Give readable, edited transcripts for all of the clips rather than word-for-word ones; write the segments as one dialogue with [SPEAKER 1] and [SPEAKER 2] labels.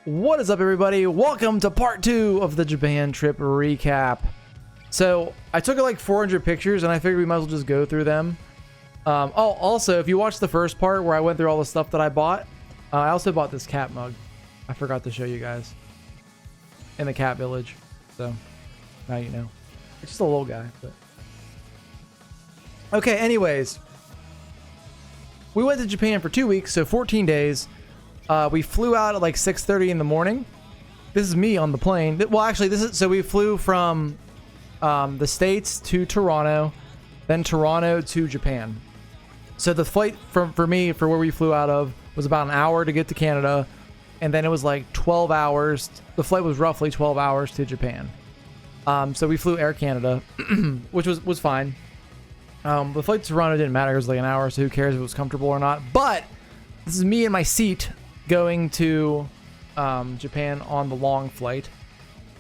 [SPEAKER 1] What is up, everybody? Welcome to part 2 of the Japan trip recap. So I took like 400 pictures and I figured we might as well just go through them. Also, if you watched the first part where I went through all the stuff that I bought, I also bought this cat mug. I forgot to show you guys in the cat village. So now you know. It's just a little guy, but okay. Anyways, we went to Japan for 2 weeks, so 14 days. We flew out at like 6:30 in the morning. This is me on the plane. Well, actually, so we flew from the States to Toronto, then Toronto to Japan. So the flight for me, for where we flew out of, was about an hour to get to Canada, and then it was like 12 hours. The flight was roughly 12 hours to Japan. So we flew Air Canada, which was fine. The flight to Toronto didn't matter. It was like an hour, so who cares if it was comfortable or not. But this is me in my seat going to Japan on the long flight.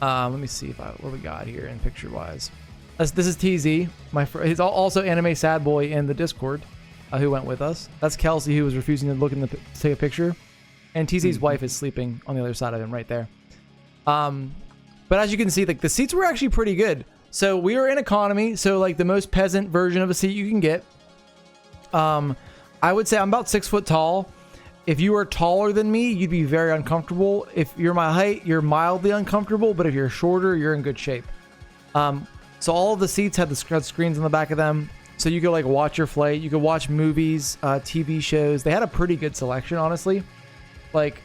[SPEAKER 1] Let me see what we got here in picture wise. This is TZ. He's also anime sad boy in the Discord, who went with us. That's Kelsey, who was refusing to take a picture, and TZ's wife is sleeping on the other side of him right there. But as you can see, like, the seats were actually pretty good. So we were in economy, so like the most peasant version of a seat you can get. I would say I'm about 6 foot tall. If you are taller than me, you'd be very uncomfortable. If you're my height, you're mildly uncomfortable. But if you're shorter, you're in good shape. So all of the seats had the screens on the back of them. So you could like watch your flight. You could watch movies, TV shows. They had a pretty good selection, honestly. Like,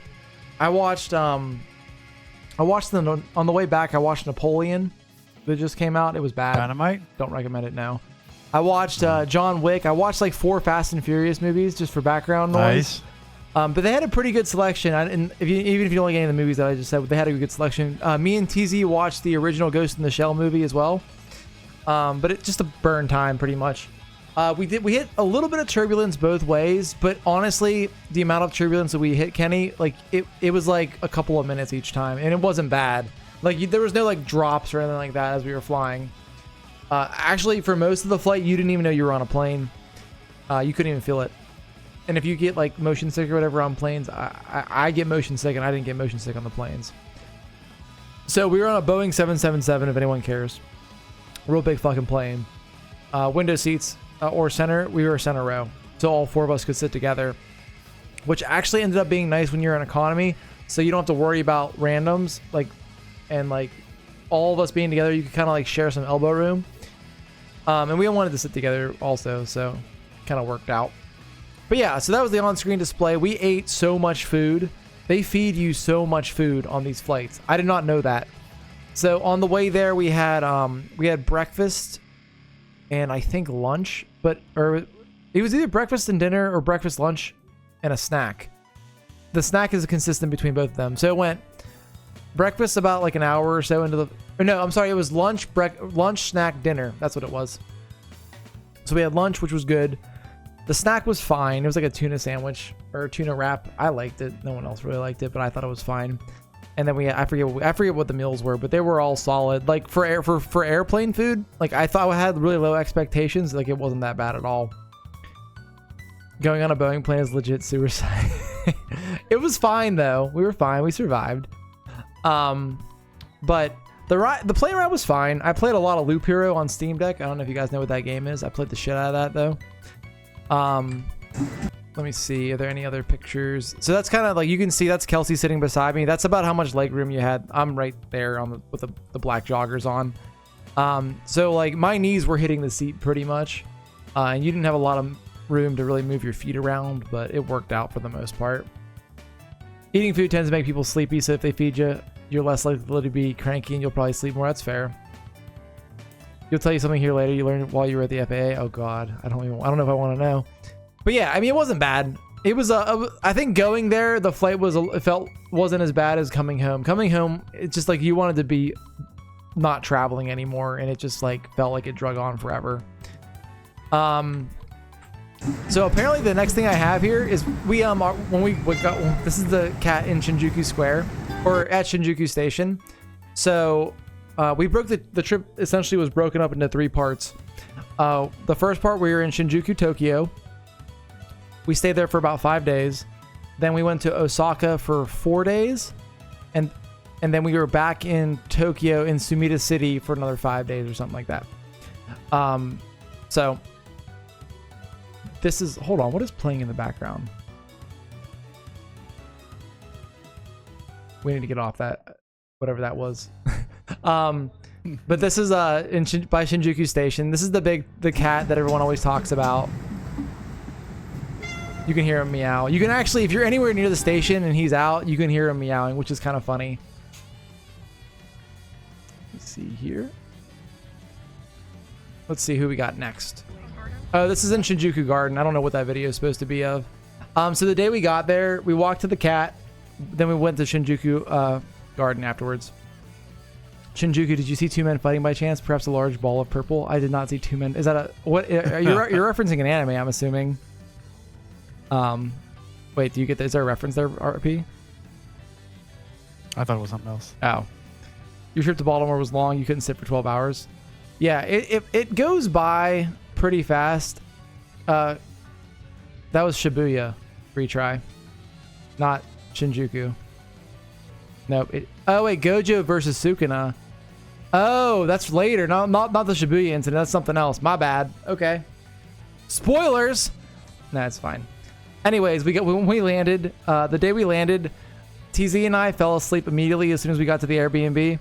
[SPEAKER 1] I watched on the way back. I watched Napoleon that just came out. It was bad.
[SPEAKER 2] Dynamite?
[SPEAKER 1] Don't recommend it now. I watched John Wick. I watched like 4 Fast and Furious movies just for background noise.
[SPEAKER 2] Nice.
[SPEAKER 1] But they had a pretty good selection. And even if you don't like any of the movies that I just said, they had a good selection. Me and TZ watched the original Ghost in the Shell movie as well. But it just a burn time pretty much. We hit a little bit of turbulence both ways, but honestly, the amount of turbulence that we hit, Kenny, like it was like a couple of minutes each time, and it wasn't bad. Like there was no like drops or anything like that as we were flying. Actually, for most of the flight, you didn't even know you were on a plane. You couldn't even feel it. And if you get like motion sick or whatever on planes, I get motion sick, and I didn't get motion sick on the planes. So we were on a Boeing 777, if anyone cares. Real big fucking plane. Window seats or center. We were center row, so all 4 of us could sit together, which actually ended up being nice when you're in economy. So you don't have to worry about randoms, and all of us being together. You could kind of like share some elbow room. And we wanted to sit together also, so kind of worked out. But yeah, so that was the on-screen display. We ate so much food. They feed you so much food on these flights. I did not know that. So on the way there, we had breakfast and I think lunch, or it was either breakfast and dinner or breakfast, lunch, and a snack. The snack is consistent between both of them. So it went breakfast about like an hour or so into it was lunch, snack, dinner. That's what it was. So we had lunch, which was good. The snack was fine. It was like a tuna sandwich or a tuna wrap. I liked it. No one else really liked it, but I thought it was fine. And then I forget what the meals were, but they were all solid. Like for airplane food, like I thought I had really low expectations. Like it wasn't that bad at all. Going on a Boeing plane is legit suicide. It was fine though. We were fine. We survived. But the plane ride was fine. I played a lot of Loop Hero on Steam Deck. I don't know if you guys know what that game is. I played the shit out of that though. Let me see. Are there any other pictures? So that's kind of like, you can see that's Kelsey sitting beside me. That's about how much leg room you had. I'm right there with the black joggers on. So like my knees were hitting the seat pretty much. And you didn't have a lot of room to really move your feet around, but it worked out for the most part. Eating food tends to make people sleepy, so if they feed you, you're less likely to be cranky and you'll probably sleep more. That's fair. You'll tell you something here later you learned while you were at the FAA. Oh god, I don't know if I want to know. But yeah, I mean, it wasn't bad. It was I think going there, the flight wasn't as bad as coming home. Coming home, it's just like you wanted to be not traveling anymore, and it just like felt like it drug on forever. So apparently the next thing I have here is this is the cat in Shinjuku Square, or at Shinjuku Station. So we broke the trip essentially was broken up into 3 parts. The first part, we were in Shinjuku, Tokyo. We stayed there for about 5 days. Then we went to Osaka for 4 days. and then we were back in Tokyo in Sumida City for another 5 days or something like that. So this is, hold on, what is playing in the background? We need to get off that, whatever that was. But this is by Shinjuku Station. This is the cat that everyone always talks about. You can hear him meow. You can actually, if you're anywhere near the station and he's out, you can hear him meowing, which is kind of funny. Let's see here. Let's see who we got next. Oh, this is in Shinjuku Garden. I don't know what that video is supposed to be of. So the day we got there, we walked to the cat. Then we went to Shinjuku Garden afterwards. Shinjuku, did you see two men fighting by chance? Perhaps a large ball of purple? I did not see two men. Is that a... What? You're referencing an anime, I'm assuming. Wait, do you get... Is there a reference there, RP?
[SPEAKER 2] I thought it was something else.
[SPEAKER 1] Oh. Your trip to Baltimore was long. You couldn't sit for 12 hours. Yeah, it goes by pretty fast. That was Shibuya retry. Not Shinjuku. Nope. Oh, wait. Gojo versus Sukuna. Oh, that's later. Not the Shibuya incident. That's something else. My bad. Okay. Spoilers. Nah, it's fine. Anyways, when we landed, the day we landed, TZ and I fell asleep immediately as soon as we got to the Airbnb.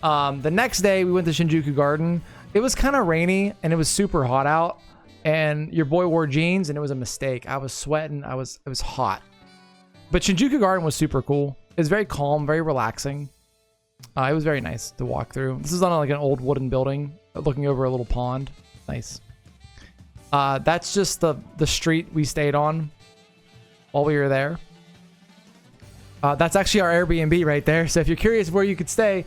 [SPEAKER 1] The next day, we went to Shinjuku Garden. It was kind of rainy, and it was super hot out. And your boy wore jeans, and it was a mistake. I was sweating. It was hot. But Shinjuku Garden was super cool. It was very calm, very relaxing. It was very nice to walk through. This is on like an old wooden building, looking over a little pond. Nice. That's just the street we stayed on while we were there. That's actually our Airbnb right there. So if you're curious where you could stay,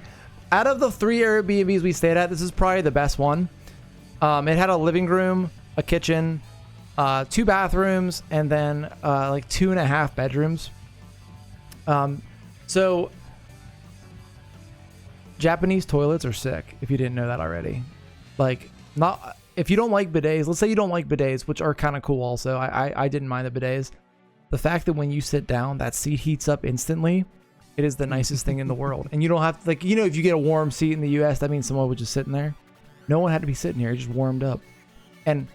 [SPEAKER 1] out of the 3 Airbnbs we stayed at, this is probably the best one. It had a living room, a kitchen, 2 bathrooms, and then like 2.5 bedrooms. So Japanese toilets are sick, if you didn't know that already. Like, not if you don't like bidets, let's say you don't like bidets, which are kind of cool also. I didn't mind the bidets. The fact that when you sit down, that seat heats up instantly, it is the nicest thing in the world. And you don't have to, like, you know, if you get a warm seat in the US, that means someone was just sitting there. No one had to be sitting here, it just warmed up. And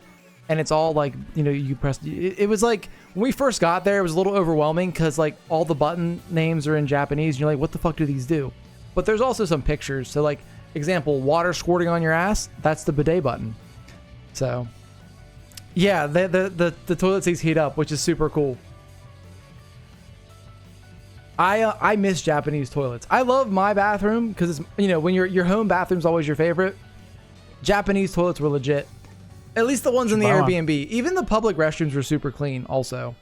[SPEAKER 1] it's all like, you know, you press, it was like, when we first got there, it was a little overwhelming because like all the button names are in Japanese. And you're like, what the fuck do these do? But there's also some pictures. So like, example, water squirting on your ass, that's the bidet button. So yeah, the toilet seats heat up, which is super cool. I miss Japanese toilets. I love my bathroom because it's, you know, when your home bathroom's always your favorite. Japanese toilets were legit. At least the ones in the Airbnb. Even the public restrooms were super clean also.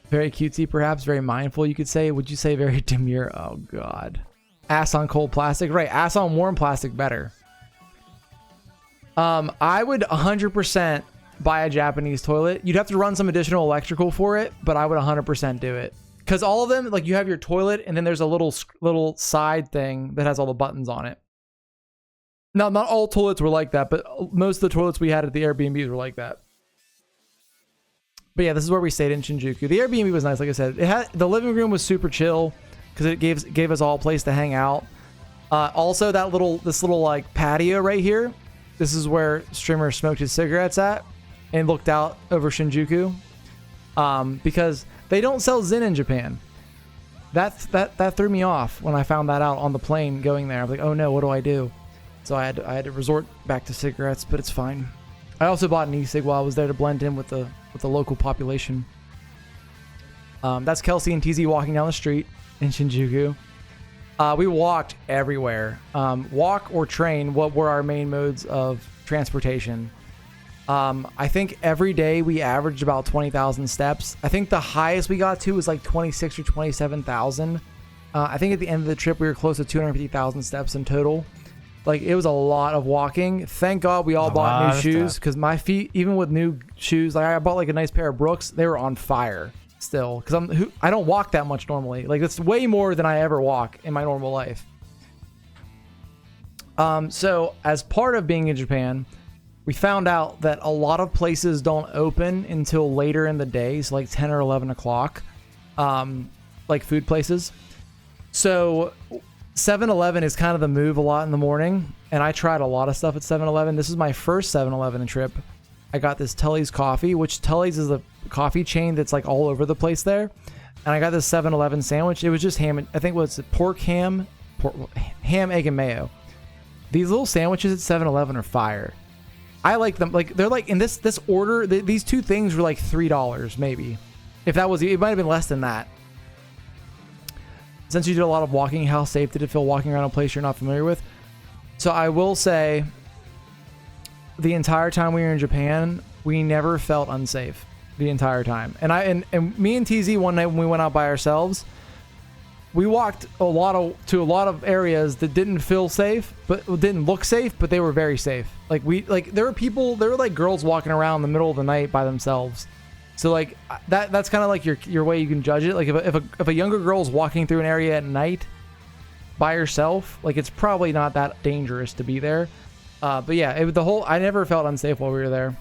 [SPEAKER 1] Very cutesy, perhaps. Very mindful, you could say. Would you say very demure? Oh, God. Ass on cold plastic. Right, ass on warm plastic better. I would 100% buy a Japanese toilet. You'd have to run some additional electrical for it, but I would 100% do it. Because all of them, like you have your toilet, and then there's a little side thing that has all the buttons on it. Now, not all toilets were like that, but most of the toilets we had at the Airbnbs were like that. But yeah, this is where we stayed in Shinjuku. The Airbnb was nice, like I said. The living room was super chill because it gave us all a place to hang out. Also, this little like patio right here. This is where streamer smoked his cigarettes at and looked out over Shinjuku. Because they don't sell Zyn in Japan. That threw me off when I found that out on the plane going there. I was like, oh no, what do I do? So I had to resort back to cigarettes, but it's fine. I also bought an e-cig while I was there to blend in with the local population. That's Kelsey and TZ walking down the street in Shinjuku. We walked everywhere. Walk or train, what were our main modes of transportation? I think every day we averaged about 20,000 steps. I think the highest we got to was like 26 or 27,000. I think at the end of the trip we were close to 250,000 steps in total. Like, it was a lot of walking. Thank God we all bought new shoes, because my feet, even with new shoes, like I bought like a nice pair of Brooks, they were on fire still. Because I don't walk that much normally. Like, that's way more than I ever walk in my normal life. So as part of being in Japan, we found out that a lot of places don't open until later in the day, so like 10 or 11 o'clock. like food places. So 7-Eleven is kind of the move a lot in the morning, and I tried a lot of stuff at 7-Eleven. This is my first 7-Eleven trip. I got this Tully's coffee, which Tully's is a coffee chain that's like all over the place there. And I got this 7-Eleven sandwich. It was just ham, I think was pork ham, ham, egg, and mayo. These little sandwiches at 7-Eleven are fire. I like them. Like they're like in this order. These two things were like $3 maybe. If that was, it might have been less than that. Since you did a lot of walking, how safe did it feel walking around a place you're not familiar with? So I will say, the entire time we were in Japan, we never felt unsafe the entire time. And me and TZ one night when we went out by ourselves, we walked to a lot of areas that didn't feel safe, but didn't look safe, but they were very safe. There were like girls walking around in the middle of the night by themselves. So like that's kind of like your way you can judge it. Like if a younger girl's walking through an area at night by herself, like it's probably not that dangerous to be there. But yeah, I never felt unsafe while we were there.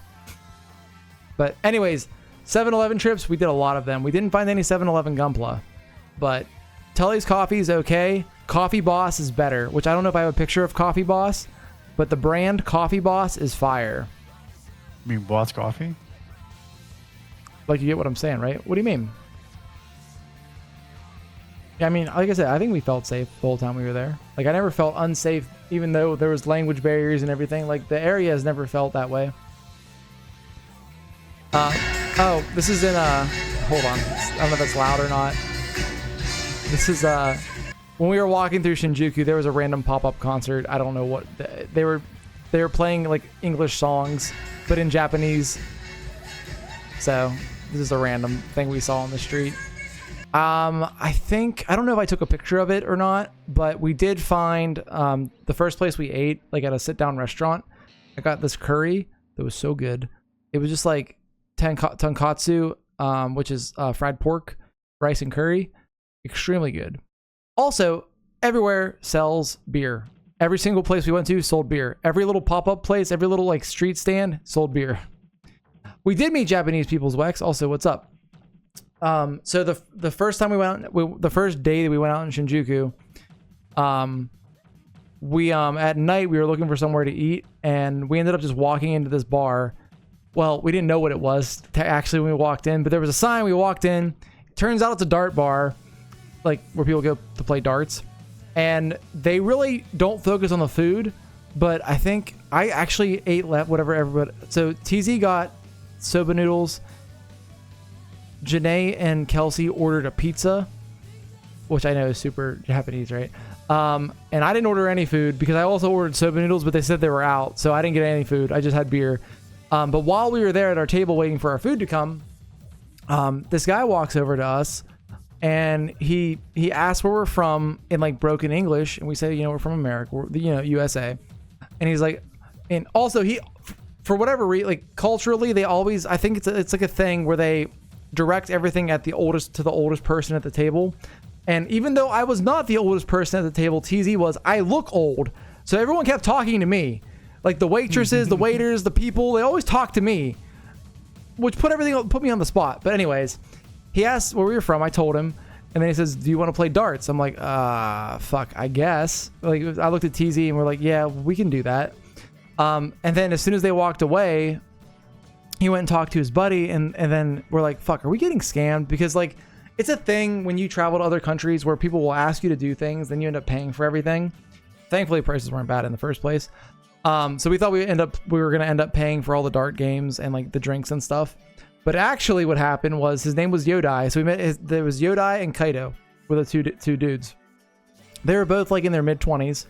[SPEAKER 1] But anyways, 7-Eleven trips, we did a lot of them. We didn't find any 7-Eleven Gunpla, but Tully's coffee is okay. Coffee Boss is better, which I don't know if I have a picture of Coffee Boss, but the brand Coffee Boss is fire.
[SPEAKER 2] You mean Boss Coffee?
[SPEAKER 1] Like, you get what I'm saying, right? What do you mean? Yeah, I mean, like I said, I think we felt safe the whole time we were there. Like, I never felt unsafe, even though there was language barriers and everything. Like, the area has never felt that way. Oh, this is in, hold on. I don't know if that's loud or not. This is, when we were walking through Shinjuku, there was a random pop-up concert. I don't know what, they were playing, like, English songs, but in Japanese. So, this is a random thing we saw on the street. I don't know if I took a picture of it or not, but we did find, the first place we ate, like at a sit-down restaurant. I got this curry that was so good. It was just like tonkatsu, which is fried pork, rice, and curry. Extremely good. Also, everywhere sells beer. Every single place we went to sold beer. Every little pop-up place, every little like street stand sold beer. We did meet Japanese people's Wex. Also, what's up? So the first time we went out, the first day that we went out in Shinjuku, we at night we were looking for somewhere to eat, and we ended up just walking into this bar. Well, we didn't know what it was actually when we walked in, but there was a sign. We walked in. Turns out it's a dart bar, like where people go to play darts, and they really don't focus on the food. But I think I actually ate whatever everybody. So TZ got soba noodles. Janae and Kelsey ordered a pizza, which I know is super Japanese, right? And I didn't order any food because I also ordered soba noodles, but they said they were out, so I didn't get any food. I just had beer. But while we were there at our table waiting for our food to come, this guy walks over to us, and he asked where we're from in like broken English, and we said, we're from America, USA. And he's like, and also for whatever reason, like culturally, they always, I think it's like a thing where they direct everything at the oldest person at the table. And even though I was not the oldest person at the table, TZ was, I look old. So everyone kept talking to me. Like the waitresses, the waiters, the people, they always talk to me, which put me on the spot. But anyways, he asked where we were from. I told him, and then he says, do you want to play darts? I'm like, fuck, I guess. Like I looked at TZ and we're like, yeah, we can do that. And then as soon as they walked away, he went and talked to his buddy, and then we're like, fuck, are we getting scammed? Because like it's a thing when you travel to other countries where people will ask you to do things, then you end up paying for everything. Thankfully prices weren't bad in the first place. So we thought we were going to end up paying for all the dart games and like the drinks and stuff. But actually what happened was his name was Yodai. So there was Yodai and Kaito were the two dudes. They were both like in their mid-20s.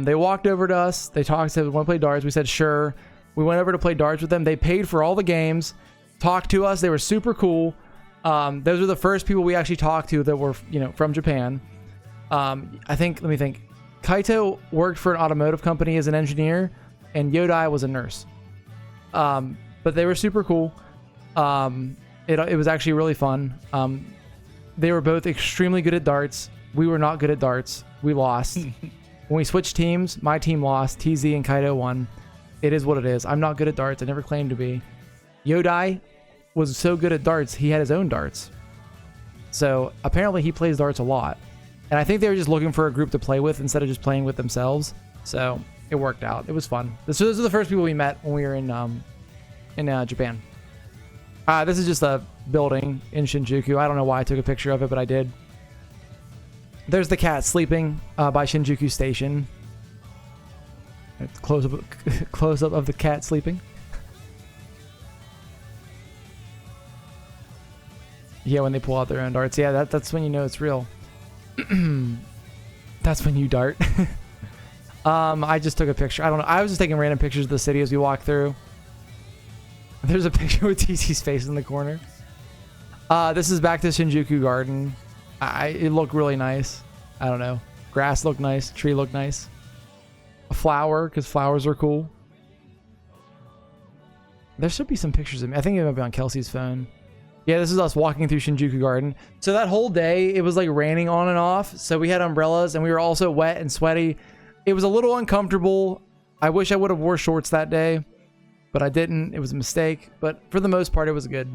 [SPEAKER 1] They walked over to us. They talked, said, want to play darts? We said, sure. We went over to play darts with them. They paid for all the games, talked to us. They were super cool. Those were the first people we actually talked to that were, from Japan. Let me think. Kaito worked for an automotive company as an engineer, and Yodai was a nurse. But they were super cool. It was actually really fun. They were both extremely good at darts. We were not good at darts. We lost. When we switched teams, my team lost. TZ and Kaito won. It is what it is. I'm not good at darts. I never claimed to be. Yodai was so good at darts, he had his own darts. So apparently he plays darts a lot. And I think they were just looking for a group to play with instead of just playing with themselves. So it worked out. It was fun. So those are the first people we met when we were in Japan. This is just a building in Shinjuku. I don't know why I took a picture of it, but I did. There's the cat sleeping by Shinjuku Station. Close up of the cat sleeping. Yeah, when they pull out their own darts. Yeah, that's when you know it's real. That's when you dart. I just took a picture. I don't know. I was just taking random pictures of the city as we walk through. There's a picture with TT's face in the corner. This is back to Shinjuku Garden. It looked really nice. I don't know. Grass looked nice. Tree looked nice. A flower, because flowers are cool. There should be some pictures of me. I think it might be on Kelsey's phone. Yeah, this is us walking through Shinjuku Garden. So that whole day, it was like raining on and off. So we had umbrellas, and we were also wet and sweaty. It was a little uncomfortable. I wish I would have wore shorts that day, but I didn't. It was a mistake. But for the most part, it was good.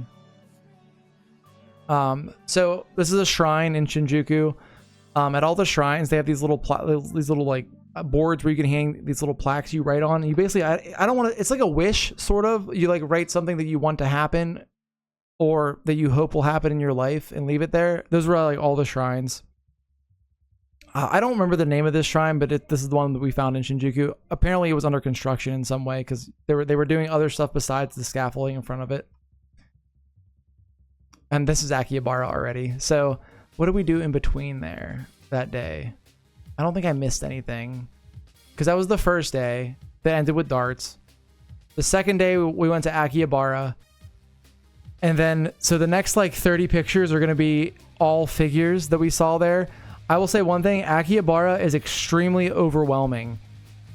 [SPEAKER 1] So this is a shrine in Shinjuku. At all the shrines, they have these little like boards where you can hang these little plaques you write on. And you basically, I don't want to. It's like a wish, sort of. You like write something that you want to happen, or that you hope will happen in your life, and leave it there. Those were like all the shrines. I don't remember the name of this shrine, but this is the one that we found in Shinjuku. Apparently, it was under construction in some way because they were doing other stuff besides the scaffolding in front of it. And this is Akihabara already. So what did we do in between there that day? I don't think I missed anything because that was the first day that ended with darts. The second day we went to Akihabara. And then, so the next like 30 pictures are going to be all figures that we saw there. I will say one thing, Akihabara is extremely overwhelming.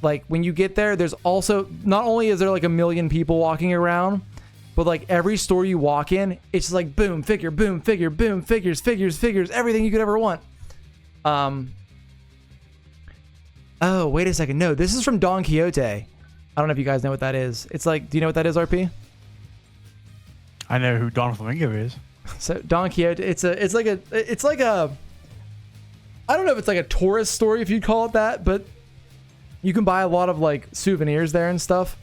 [SPEAKER 1] Like when you get there, there's also, not only is there like a million people walking around, but like every store you walk in, it's just like boom, figure, boom, figure, boom, figures, everything you could ever want. Oh, wait a second. No, this is from Don Quixote. I don't know if you guys know what that is. It's like, do you know what that is, RP?
[SPEAKER 2] I know who Don Flamingo is.
[SPEAKER 1] So Don Quixote, it's like a I don't know if it's like a tourist story, if you'd call it that, but you can buy a lot of like souvenirs there and stuff.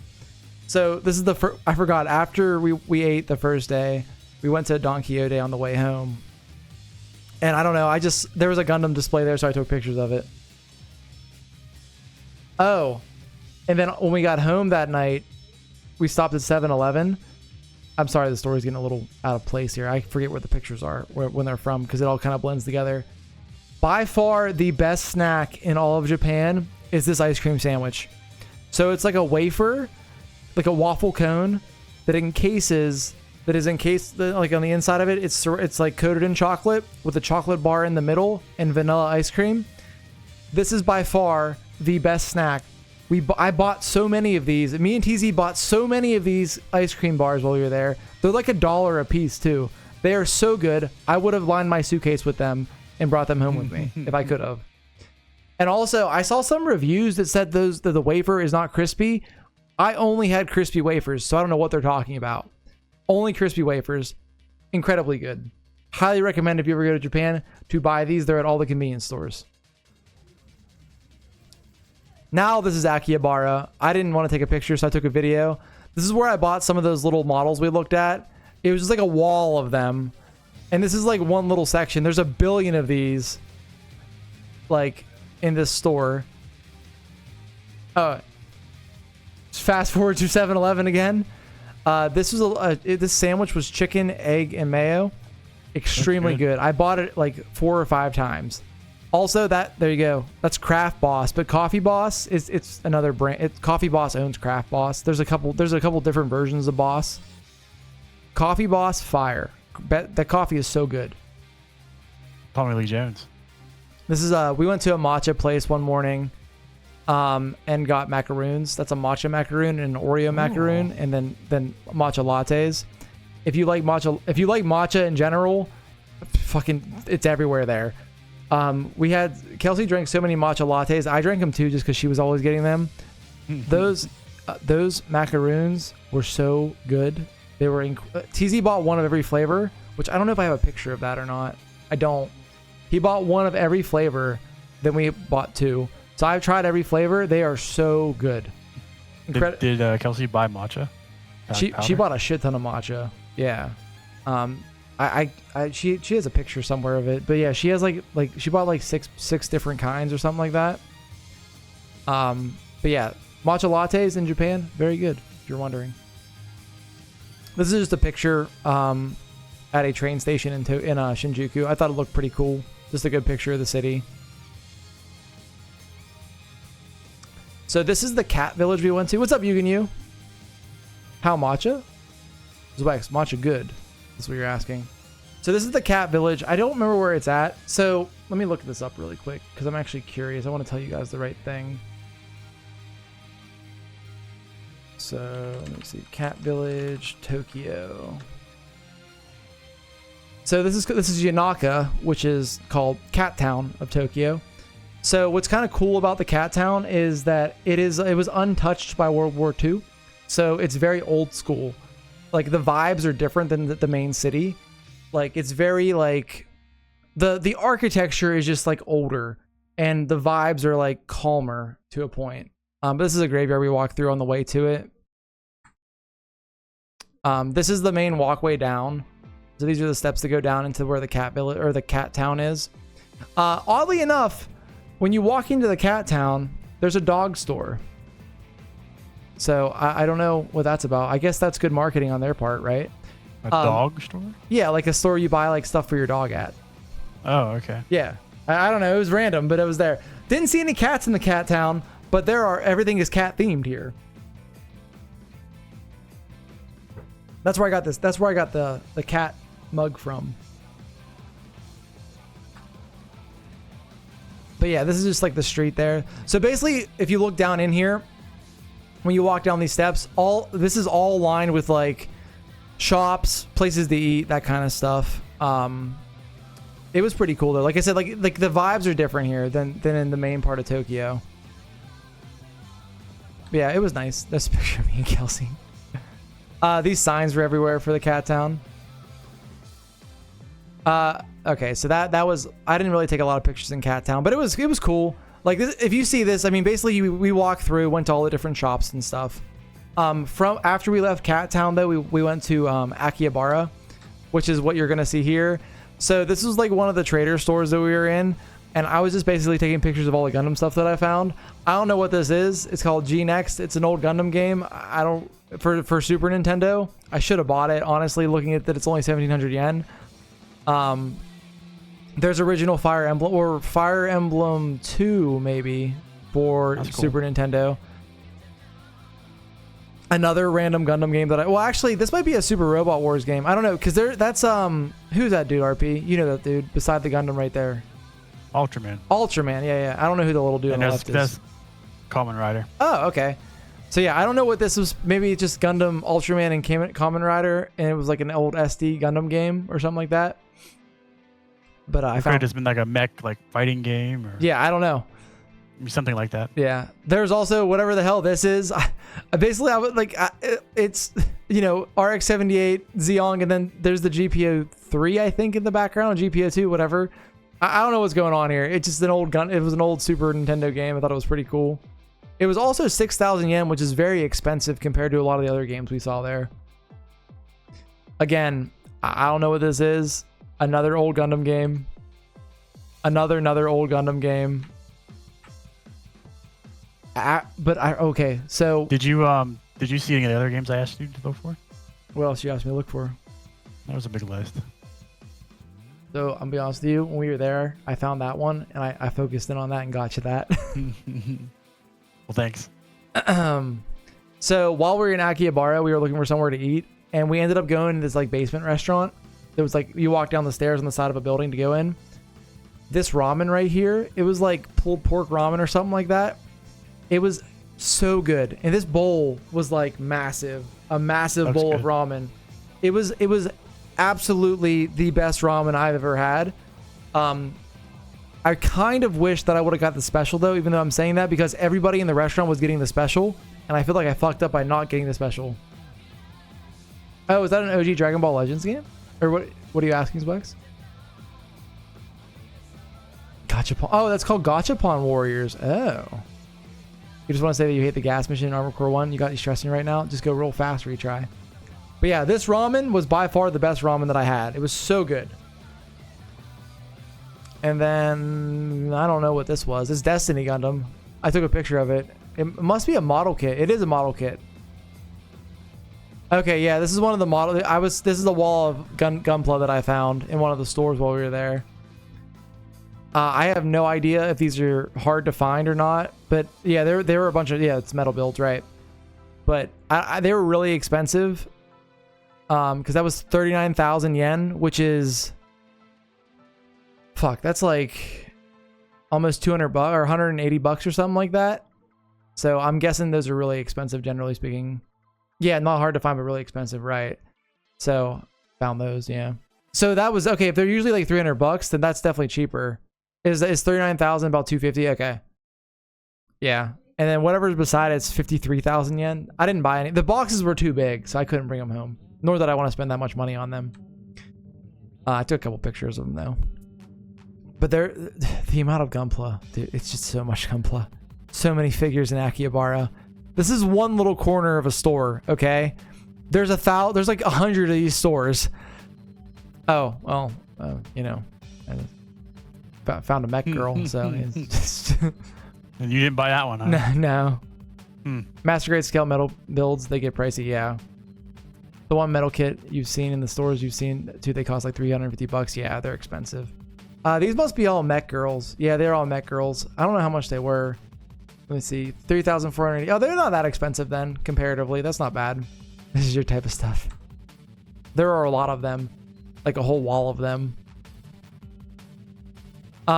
[SPEAKER 1] So this is I forgot, after we ate the first day, we went to Don Quixote on the way home. And I don't know, there was a Gundam display there, so I took pictures of it. Oh, and then when we got home that night, we stopped at 7-Eleven. I'm sorry, the story's getting a little out of place here. I forget where the pictures are, when they're from, because it all kind of blends together. By far, the best snack in all of Japan is this ice cream sandwich. So it's like a wafer, like a waffle cone, that is encased, like on the inside of it, it's like coated in chocolate with a chocolate bar in the middle and vanilla ice cream. This is by far the best snack. I bought so many of these. Me and TZ bought so many of these ice cream bars while we were there. They're like $1 a piece too. They are so good. I would have lined my suitcase with them and brought them home with me if I could have. And also, I saw some reviews that said that the wafer is not crispy. I only had crispy wafers, so I don't know what they're talking about. Only crispy wafers. Incredibly good. Highly recommend if you ever go to Japan to buy these. They're at all the convenience stores. Now this is Akihabara. I didn't want to take a picture, so I took a video. This is where I bought some of those little models we looked at. It was just like a wall of them. And this is like one little section. There's 1 billion of these, like, in this store. Fast forward to 7-Eleven again. This sandwich was chicken, egg, and mayo. Extremely good. I bought it like 4 or 5 times. Also, there you go. That's Craft Boss, but Coffee Boss it's another brand. Coffee Boss owns Craft Boss. There's a couple different versions of Boss. Coffee Boss, fire. That coffee is so good.
[SPEAKER 2] Tommy Lee Jones.
[SPEAKER 1] This is we went to a matcha place one morning, and got macaroons. That's a matcha macaroon and an Oreo macaroon, and then matcha lattes. If you like matcha in general, it's everywhere there. Kelsey drank so many matcha lattes. I drank them too, just because she was always getting them. Those macaroons were so good. They were TZ bought one of every flavor, which I don't know if I have a picture of that or not. I don't. He bought one of every flavor, then we bought two. So I've tried every flavor. They are so good.
[SPEAKER 2] Did Kelsey buy matcha?
[SPEAKER 1] She
[SPEAKER 2] Powder?
[SPEAKER 1] bought a shit ton of matcha. Yeah. She has a picture somewhere of it, but yeah, she has like she bought like six different kinds or something like that. But yeah, matcha lattes in Japan, very good. If you're wondering, this is just a picture at a train station in Shinjuku. I thought it looked pretty cool. Just a good picture of the city. So this is the cat village we went to. What's up, Yugen Yu? How matcha? Zwex, matcha good. That's what you're asking. So this is the cat village. I don't remember where it's at. So let me look this up really quick because I'm actually curious. I want to tell you guys the right thing. So let me see. Cat village, Tokyo. So this is Yanaka, which is called Cat Town of Tokyo. So what's kind of cool about the Cat Town is that it was untouched by World War II. So it's very old school. Like the vibes are different than the main city. Like it's very like the architecture is just like older and the vibes are like calmer to a point. But this is a graveyard we walked through on the way to it. This is the main walkway down. So these are the steps that go down into where the cat village or the cat town is. Oddly enough, when you walk into the cat town, there's a dog store. So I don't know what that's about. I guess that's good marketing on their part, right?
[SPEAKER 2] A dog store?
[SPEAKER 1] Yeah, like a store you buy like stuff for your dog at.
[SPEAKER 2] Oh, okay.
[SPEAKER 1] Yeah. I don't know. It was random, but it was there. Didn't see any cats in the cat town, but everything is cat themed here. That's where I got this. That's where I got the cat mug from. But yeah, this is just like the street there. So basically, if you look down in here, when you walk down these steps, this is all lined with like shops, places to eat, that kind of stuff. It was pretty cool though. Like I said, like the vibes are different here than in the main part of Tokyo. But yeah, it was nice. That's a picture of me and Kelsey. These signs were everywhere for the cat town. Okay, so that was, I didn't really take a lot of pictures in Cat Town, but it was cool. Like this, if you see this, I mean, basically we walked through, went to all the different shops and stuff. From after we left Cat Town though, we went to Akihabara, which is what you're gonna see here. So this was like one of the trader stores that we were in, and I was just basically taking pictures of all the Gundam stuff that I found. I don't know what this is. It's called G Next. It's an old Gundam game. I don't for Super Nintendo. I should have bought it, honestly, looking at that it's only 1,700 yen. There's original Fire Emblem or Fire Emblem 2 maybe for
[SPEAKER 2] That's cool.
[SPEAKER 1] Super Nintendo. Another random Gundam game that well actually this might be a Super Robot Wars game. I don't know, because that's who's that dude, RP? You know that dude beside the Gundam right there.
[SPEAKER 2] Ultraman.
[SPEAKER 1] Ultraman, yeah. I don't know who the little dude on the left is.
[SPEAKER 2] That's Kamen Rider.
[SPEAKER 1] Oh, okay. So yeah, I don't know what this was. Maybe just Gundam Ultraman and Kamen Rider, and it was like an old SD Gundam game or something like that. But I found
[SPEAKER 2] it's been like a mech like fighting game or
[SPEAKER 1] I don't know.
[SPEAKER 2] Something like that.
[SPEAKER 1] Yeah. There's also whatever the hell this is. I would like it's RX-78 Zeong, and then there's the GPO 3 I think in the background, GPO 2 whatever. I don't know what's going on here. It's just an old gun. It was an old Super Nintendo game. I thought it was pretty cool. It was also 6,000 yen, which is very expensive compared to a lot of the other games we saw there. Again, I don't know what this is. Another old Gundam game. Another old Gundam game. Okay, so
[SPEAKER 2] did you see any of the other games I asked you to look for?
[SPEAKER 1] What else you asked me to look for?
[SPEAKER 2] That was a big list.
[SPEAKER 1] So I'm gonna be honest with you, when we were there, I found that one and I focused in on that and got you that.
[SPEAKER 2] Well, thanks.
[SPEAKER 1] So while we were in Akihabara, we were looking for somewhere to eat, and we ended up going to this like basement restaurant. It was like you walk down the stairs on the side of a building to go in. This ramen right here, it was like pulled pork ramen or something like that. It was so good, and this bowl was like massive, a massive bowl of ramen. It was absolutely the best ramen I've ever had. I kind of wish that I would have got the special though, even though I'm saying that because everybody in the restaurant was getting the special, and I feel like I fucked up by not getting the special. Oh, is that an OG Dragon Ball Legends game? Or what are you asking, Specs? Gachapon. Oh, that's called Gachapon Warriors. Oh. You just want to say that you hate the gas machine in Armored Core 1? You got you stressing right now? Just go real fast, retry. But yeah, this ramen was by far the best ramen that I had. It was so good. And then, I don't know what this was. It's Destiny Gundam. I took a picture of it. It must be a model kit. It is a model kit. Okay, yeah, this is one of the model. This is the wall of Gunpla that I found in one of the stores while we were there. I have no idea if these are hard to find or not, but yeah, there were a bunch of, yeah, it's metal builds, right? But they were really expensive, because that was 39,000 yen, which is, fuck, that's like almost 200 bucks or 180 bucks or something like that. So I'm guessing those are really expensive, generally speaking. Yeah, not hard to find, but really expensive, right? So found those, yeah. So that was okay. If they're usually like 300 bucks, then that's definitely cheaper. Is 39,000 about 250? Okay. Yeah. And then whatever's beside it's 53,000 yen. I didn't buy any. The boxes were too big, so I couldn't bring them home. Nor that I want to spend that much money on them. I took a couple pictures of them though. But the amount of Gunpla, dude, it's just so much Gunpla. So many figures in Akihabara. This is one little corner of a store, okay? There's like 100 of these stores. Oh, well, you know. I found a mech girl, so it's just
[SPEAKER 2] And you didn't buy that one, huh?
[SPEAKER 1] no.
[SPEAKER 2] Hmm.
[SPEAKER 1] Master grade scale metal builds, they get pricey, yeah. The one metal kit you've seen in the stores you've seen too, they cost like 350 bucks. Yeah, they're expensive. These must be all mech girls. Yeah, they're all mech girls. I don't know how much they were. Let me see. 3,480. Oh, they're not that expensive then, comparatively. That's not bad. This is your type of stuff. There are a lot of them. Like a whole wall of them.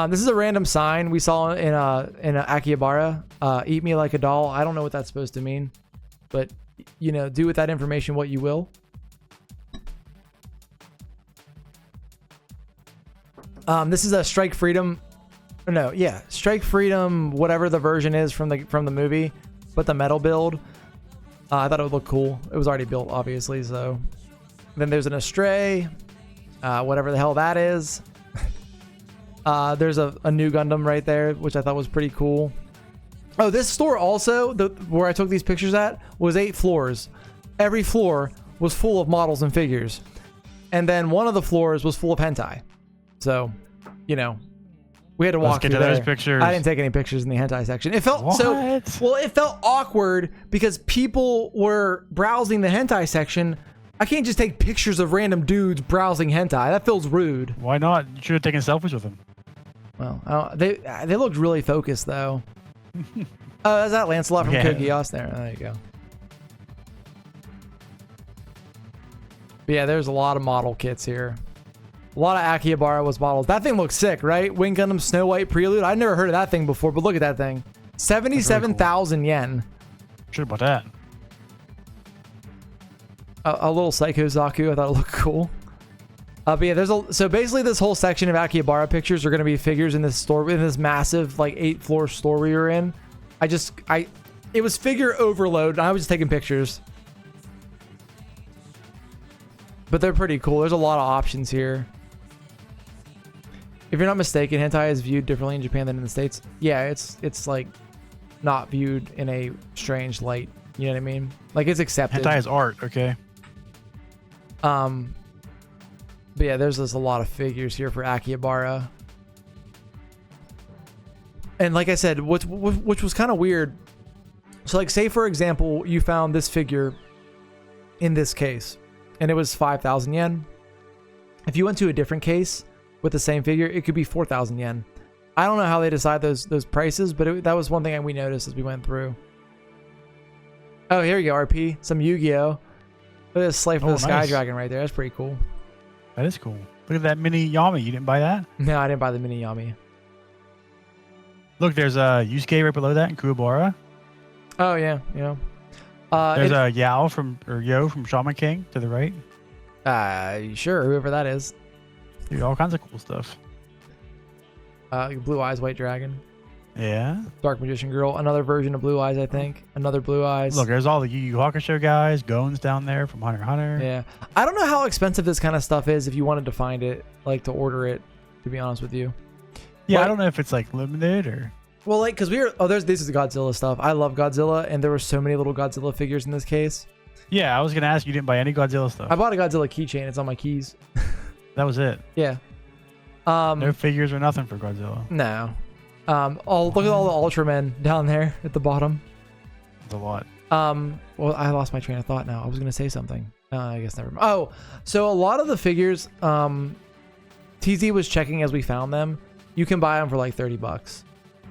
[SPEAKER 1] This is a random sign we saw in Akihabara. Eat me like a doll. I don't know what that's supposed to mean. But, you know, do with that information what you will. This is a Strike Freedom. No, yeah, Strike Freedom, whatever the version is from the movie, but the metal build. I thought it would look cool. It was already built, obviously. So then there's an Astray, whatever the hell that is. There's a new Gundam right there, which I thought was pretty cool. Oh, this store also, where I took these pictures at, was 8 floors. Every floor was full of models and figures, and then one of the floors was full of hentai. So, you know, we had to walk through there.
[SPEAKER 2] Those pictures.
[SPEAKER 1] I didn't take any pictures in the hentai section. It felt it felt awkward because people were browsing the hentai section. I can't just take pictures of random dudes browsing hentai. That feels rude.
[SPEAKER 2] Why not? You should have taken selfies with them.
[SPEAKER 1] Well, they looked really focused though. Oh, is that Lancelot from Code Geass there? There you go. But yeah, there's a lot of model kits here. A lot of Akihabara was models. That thing looks sick, right? Wing Gundam Snow White Prelude. I'd never heard of that thing before, but look at that thing. 77,000 yen.
[SPEAKER 2] Should have bought that.
[SPEAKER 1] A little Psycho Zaku. I thought it looked cool. But yeah, so basically this whole section of Akihabara pictures are going to be figures in this store, in this massive like 8-floor store we were in. It was figure overload, and I was just taking pictures. But they're pretty cool. There's a lot of options here. If you're not mistaken, hentai is viewed differently in Japan than in the States. Yeah, it's like not viewed in a strange light. You know what I mean? Like it's accepted.
[SPEAKER 2] Hentai is art, okay?
[SPEAKER 1] But yeah, there's just a lot of figures here for Akihabara. And like I said, which was kind of weird. So like, say for example, you found this figure in this case, and it was 5,000 yen. If you went to a different case with the same figure, it could be 4,000 yen. I don't know how they decide those prices, but that was one thing we noticed as we went through. Oh, here you go, RP. Some Yu-Gi-Oh. Look at this Slave for the Sky Dragon right there. That's pretty cool.
[SPEAKER 2] That is cool. Look at that mini Yami. You didn't buy that?
[SPEAKER 1] No, I didn't buy the mini Yami.
[SPEAKER 2] Look, there's a Yusuke right below that in Kuwabara.
[SPEAKER 1] Oh, yeah.
[SPEAKER 2] There's a Yo from Shaman King to the right.
[SPEAKER 1] Sure, whoever that is.
[SPEAKER 2] Dude, all kinds of cool stuff.
[SPEAKER 1] Blue Eyes White Dragon.
[SPEAKER 2] Yeah.
[SPEAKER 1] Dark Magician Girl. Another version of Blue Eyes, I think. Another Blue Eyes.
[SPEAKER 2] Look, there's all the Yu Yu Hakusho guys. Gon's down there from Hunter x Hunter.
[SPEAKER 1] Yeah. I don't know how expensive this kind of stuff is if you wanted to find it, like to order it, to be honest with you.
[SPEAKER 2] Yeah,
[SPEAKER 1] Like-
[SPEAKER 2] I don't know if it's like limited or.
[SPEAKER 1] Well, like, because this is Godzilla stuff. I love Godzilla, and there were so many little Godzilla figures in this case.
[SPEAKER 2] Yeah, I was gonna ask you didn't buy any Godzilla stuff.
[SPEAKER 1] I bought a Godzilla keychain. It's on my keys.
[SPEAKER 2] That was it.
[SPEAKER 1] Yeah.
[SPEAKER 2] No figures or nothing for Godzilla.
[SPEAKER 1] No. Look at all the Ultramen down there at the bottom.
[SPEAKER 2] It's a lot.
[SPEAKER 1] Well, I lost my train of thought now. I was gonna say something. I guess never mind. Oh, so a lot of the figures, TZ was checking as we found them. You can buy them for like $30.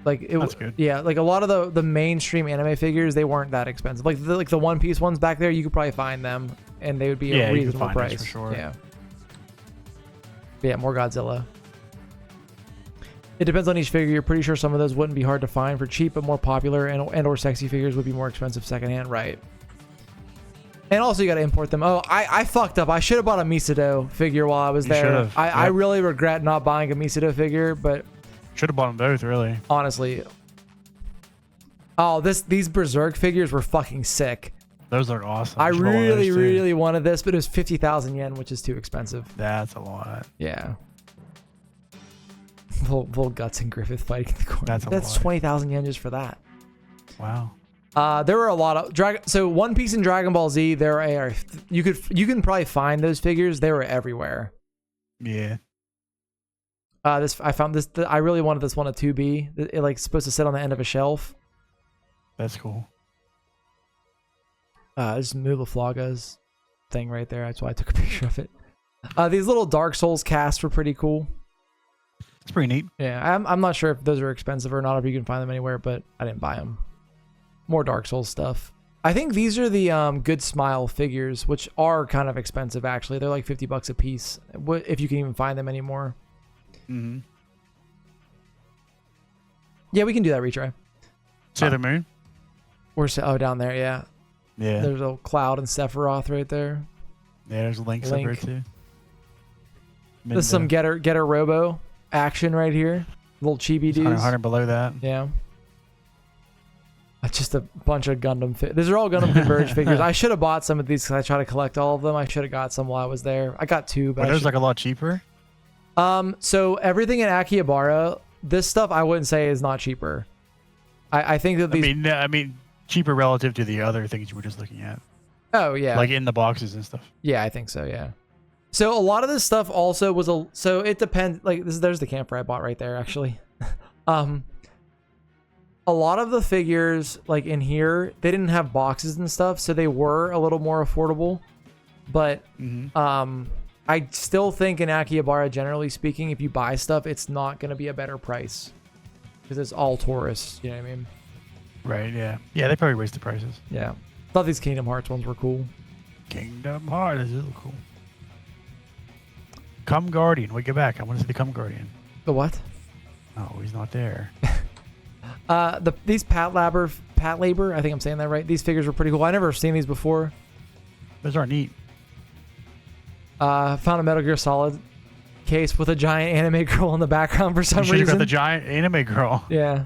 [SPEAKER 1] Like
[SPEAKER 2] That's good.
[SPEAKER 1] Yeah, like a lot of the mainstream anime figures, they weren't that expensive. Like the One Piece ones back there, you could probably find them, and they would be a
[SPEAKER 2] you could
[SPEAKER 1] reasonable
[SPEAKER 2] find those
[SPEAKER 1] price.
[SPEAKER 2] for sure.
[SPEAKER 1] Yeah. But yeah, more Godzilla. It depends on each figure. You're pretty sure some of those wouldn't be hard to find for cheap, but more popular and or sexy figures would be more expensive secondhand, right? And also you got to import them. Oh, I fucked up. I should have bought a Misado figure while I was there.
[SPEAKER 2] should've.
[SPEAKER 1] I really regret not buying a Misado figure, but
[SPEAKER 2] Should have bought them both, really.
[SPEAKER 1] honestly, oh, these Berserk figures were fucking sick.
[SPEAKER 2] Those are awesome.
[SPEAKER 1] I
[SPEAKER 2] You should buy one of those,
[SPEAKER 1] really,
[SPEAKER 2] too.
[SPEAKER 1] really wanted this, but it was 50,000 yen, which is too expensive.
[SPEAKER 2] That's a lot.
[SPEAKER 1] Yeah. Full Guts and Griffith fighting in the corner.
[SPEAKER 2] That's a
[SPEAKER 1] That's
[SPEAKER 2] lot.
[SPEAKER 1] 20,000 yen just for that.
[SPEAKER 2] Wow.
[SPEAKER 1] There were a lot of so One Piece and Dragon Ball Z. There are you can probably find those figures. They were everywhere.
[SPEAKER 2] Yeah.
[SPEAKER 1] I found this. I really wanted this one a 2B. It like supposed to sit on the end of a shelf.
[SPEAKER 2] That's cool.
[SPEAKER 1] Just Mulaflaga's thing right there. That's why I took a picture of it. These little Dark Souls casts were pretty cool.
[SPEAKER 2] It's pretty neat.
[SPEAKER 1] Yeah, I'm not sure if those are expensive or not, if you can find them anywhere, but I didn't buy them. More Dark Souls stuff. I think these are the Good Smile figures, which are kind of expensive actually. They're like $50 a piece, if you can even find them anymore.
[SPEAKER 2] Mm-hmm.
[SPEAKER 1] Yeah, we can do that retry.
[SPEAKER 2] Sailor Moon?
[SPEAKER 1] Down there, yeah.
[SPEAKER 2] Yeah.
[SPEAKER 1] There's a Cloud and Sephiroth right there.
[SPEAKER 2] Yeah, there's Link's up there too.
[SPEAKER 1] There's some Getter Robo action right here. Little chibi dudes.
[SPEAKER 2] 100 below that.
[SPEAKER 1] Yeah. Just a bunch of Gundam These are all Gundam Converge figures. I should have bought some of these because I try to collect all of them. I should have got some while I was there. I got two, but
[SPEAKER 2] Those like a lot cheaper.
[SPEAKER 1] So everything in Akihabara, this stuff I wouldn't say is not cheaper. I think that these.
[SPEAKER 2] I mean, cheaper relative to the other things you were just looking at.
[SPEAKER 1] Oh yeah.
[SPEAKER 2] Like in the boxes and stuff.
[SPEAKER 1] Yeah, I think so. Yeah. So a lot of this stuff also was so it depends. Like there's the camper I bought right there actually. A lot of the figures like in here, they didn't have boxes and stuff, so they were a little more affordable. But I still think in Akihabara, generally speaking, if you buy stuff, it's not going to be a better price because it's all tourists. You know what I mean?
[SPEAKER 2] Right. Yeah. Yeah. They probably raised the prices.
[SPEAKER 1] Yeah. Thought these Kingdom Hearts ones were cool.
[SPEAKER 2] Kingdom Hearts is really cool. Come Guardian. We get back. I want to see the Come Guardian.
[SPEAKER 1] The what?
[SPEAKER 2] Oh, he's not there.
[SPEAKER 1] These Pat Labor, I think I'm saying that right. These figures were pretty cool. I never seen these before.
[SPEAKER 2] Those are neat.
[SPEAKER 1] Found a Metal Gear Solid case with a giant anime girl in the background for some
[SPEAKER 2] You should have
[SPEAKER 1] reason.
[SPEAKER 2] got the giant anime girl.
[SPEAKER 1] Yeah.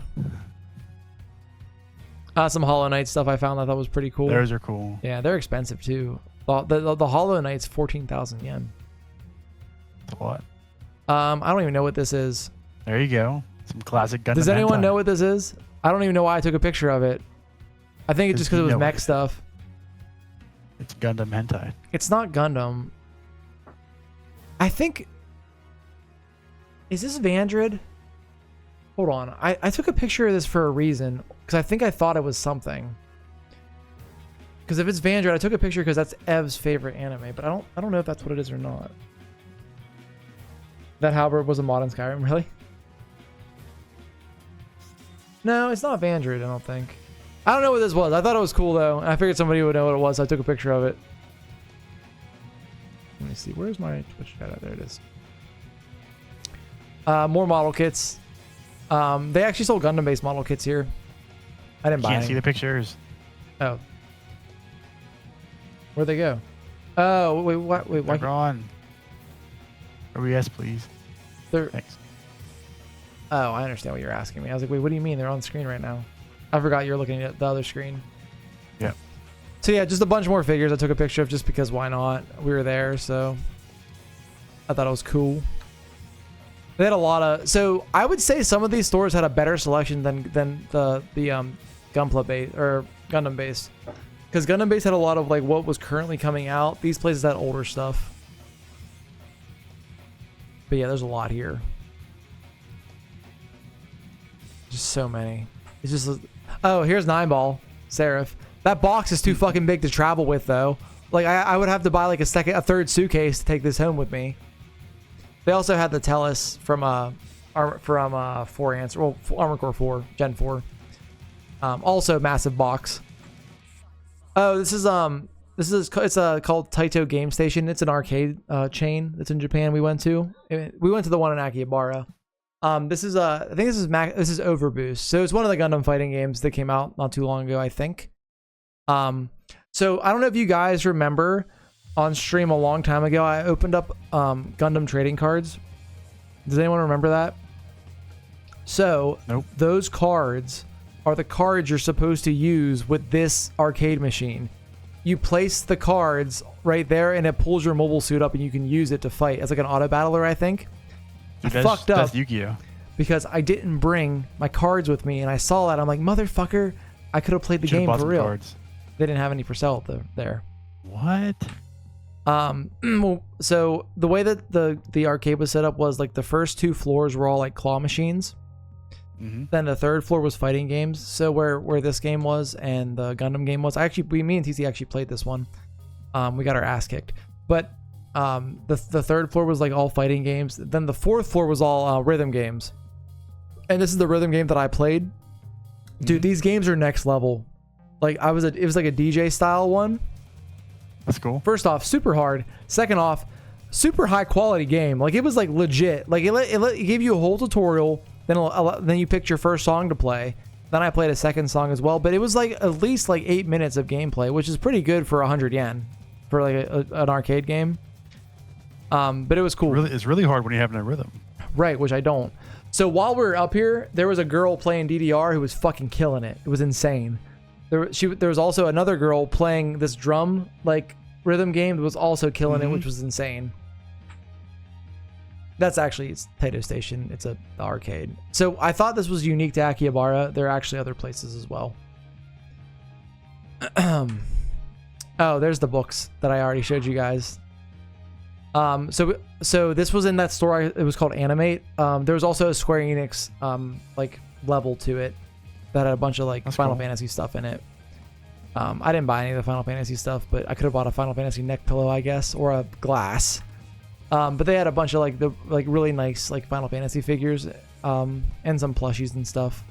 [SPEAKER 1] Some Hollow Knight stuff I found that was pretty cool.
[SPEAKER 2] Those are cool.
[SPEAKER 1] Yeah, they're expensive too. The Hollow Knight's 14,000 yen.
[SPEAKER 2] That's a lot.
[SPEAKER 1] I don't even know what this is.
[SPEAKER 2] There you go. Some classic Gundam.
[SPEAKER 1] Does anyone
[SPEAKER 2] hentai.
[SPEAKER 1] know what this is? I don't even know why I took a picture of it. I think it's just because it was mech stuff.
[SPEAKER 2] It's Gundam hentai.
[SPEAKER 1] It's not Gundam. I think... Is this Vandred? Hold on. I took a picture of this for a reason. Because I think I thought it was something. Because if it's Vandred, I took a picture because that's Ev's favorite anime. But I don't know if that's what it is or not. That Halberd was a mod in Skyrim, really? No, it's not Vandred, I don't think. I don't know what this was. I thought it was cool, though. And I figured somebody would know what it was, so I took a picture of it. Let me see. Where's my Twitch chat? There it is. More model kits. They actually sold Gundam-based model kits here. I didn't buy any.
[SPEAKER 2] Can't see the pictures.
[SPEAKER 1] Oh. Where'd they go? Oh, wait, what? Wait, why?
[SPEAKER 2] They're on. OBS, please. Thanks.
[SPEAKER 1] Oh, I understand what you're asking me. I was like, wait, what do you mean? They're on screen right now. I forgot you're looking at the other screen.
[SPEAKER 2] Yeah.
[SPEAKER 1] So yeah, just a bunch more figures I took a picture of just because why not? We were there, so I thought it was cool. They had a lot of. So I would say some of these stores had a better selection than the Gunpla base or Gundam base, because Gundam base had a lot of like what was currently coming out. These places had older stuff. But yeah, there's a lot here. Just so many. It's just. Oh, here's 9-ball Seraph. That box is too fucking big to travel with though. Like I would have to buy like a third suitcase to take this home with me. They also had the Tellus from 4 Answer, well, Armor Core 4, Gen 4. Also massive box. Oh, this is it's called Taito Game Station. It's an arcade chain that's in Japan. We went to the one in Akihabara. This is I think this is Overboost. So it's one of the Gundam fighting games that came out not too long ago, I think. So I don't know if you guys remember on stream a long time ago, I opened up Gundam trading cards. Does anyone remember that? So
[SPEAKER 2] nope.
[SPEAKER 1] Those cards are the cards you're supposed to use with this arcade machine. You place the cards right there and it pulls your mobile suit up and you can use it to fight as like an auto battler, I think. Fucked up.
[SPEAKER 2] That's Yu-Gi-Oh!
[SPEAKER 1] Because I didn't bring my cards with me and I saw that. I'm like, motherfucker, I could have played the game for real.
[SPEAKER 2] Cards.
[SPEAKER 1] They didn't have any for sale there.
[SPEAKER 2] What?
[SPEAKER 1] So the way that the arcade was set up was like the first 2 floors were all like claw machines.
[SPEAKER 2] Mm-hmm.
[SPEAKER 1] Then the 3rd floor was fighting games. So where this game was and the Gundam game was, me and TC actually played this one. We got our ass kicked. But the 3rd floor was like all fighting games. Then the 4th floor was all rhythm games. And this is the rhythm game that I played. Dude, these games are next level. Like it was like a DJ style one.
[SPEAKER 2] That's cool.
[SPEAKER 1] First off, super hard. Second off, super high quality game. Like it was like legit. Like it gave you a whole tutorial. Then you picked your first song to play. Then I played a second song as well. But it was like at least like 8 minutes of gameplay, which is pretty good for 100 yen for like an arcade game. But it was cool.
[SPEAKER 2] It's really hard when you have no rhythm.
[SPEAKER 1] Right, which I don't. So while we were up here, there was a girl playing DDR who was fucking killing it. It was insane. There was also another girl playing this drum like rhythm game that was also killing it, which was insane. That's actually Taito Station. It's a arcade. So I thought this was unique to Akihabara. There are actually other places as well. Oh, there's the books that I already showed you guys. So this was in that store. It was called Animate. There was also a Square Enix like level to it that had a bunch of like
[SPEAKER 2] That's
[SPEAKER 1] Final
[SPEAKER 2] cool.
[SPEAKER 1] Fantasy stuff in it. I didn't buy any of the Final Fantasy stuff, but I could have bought a Final Fantasy neck pillow, I guess, or a glass. But they had a bunch of like the really nice like Final Fantasy figures, and some plushies and stuff.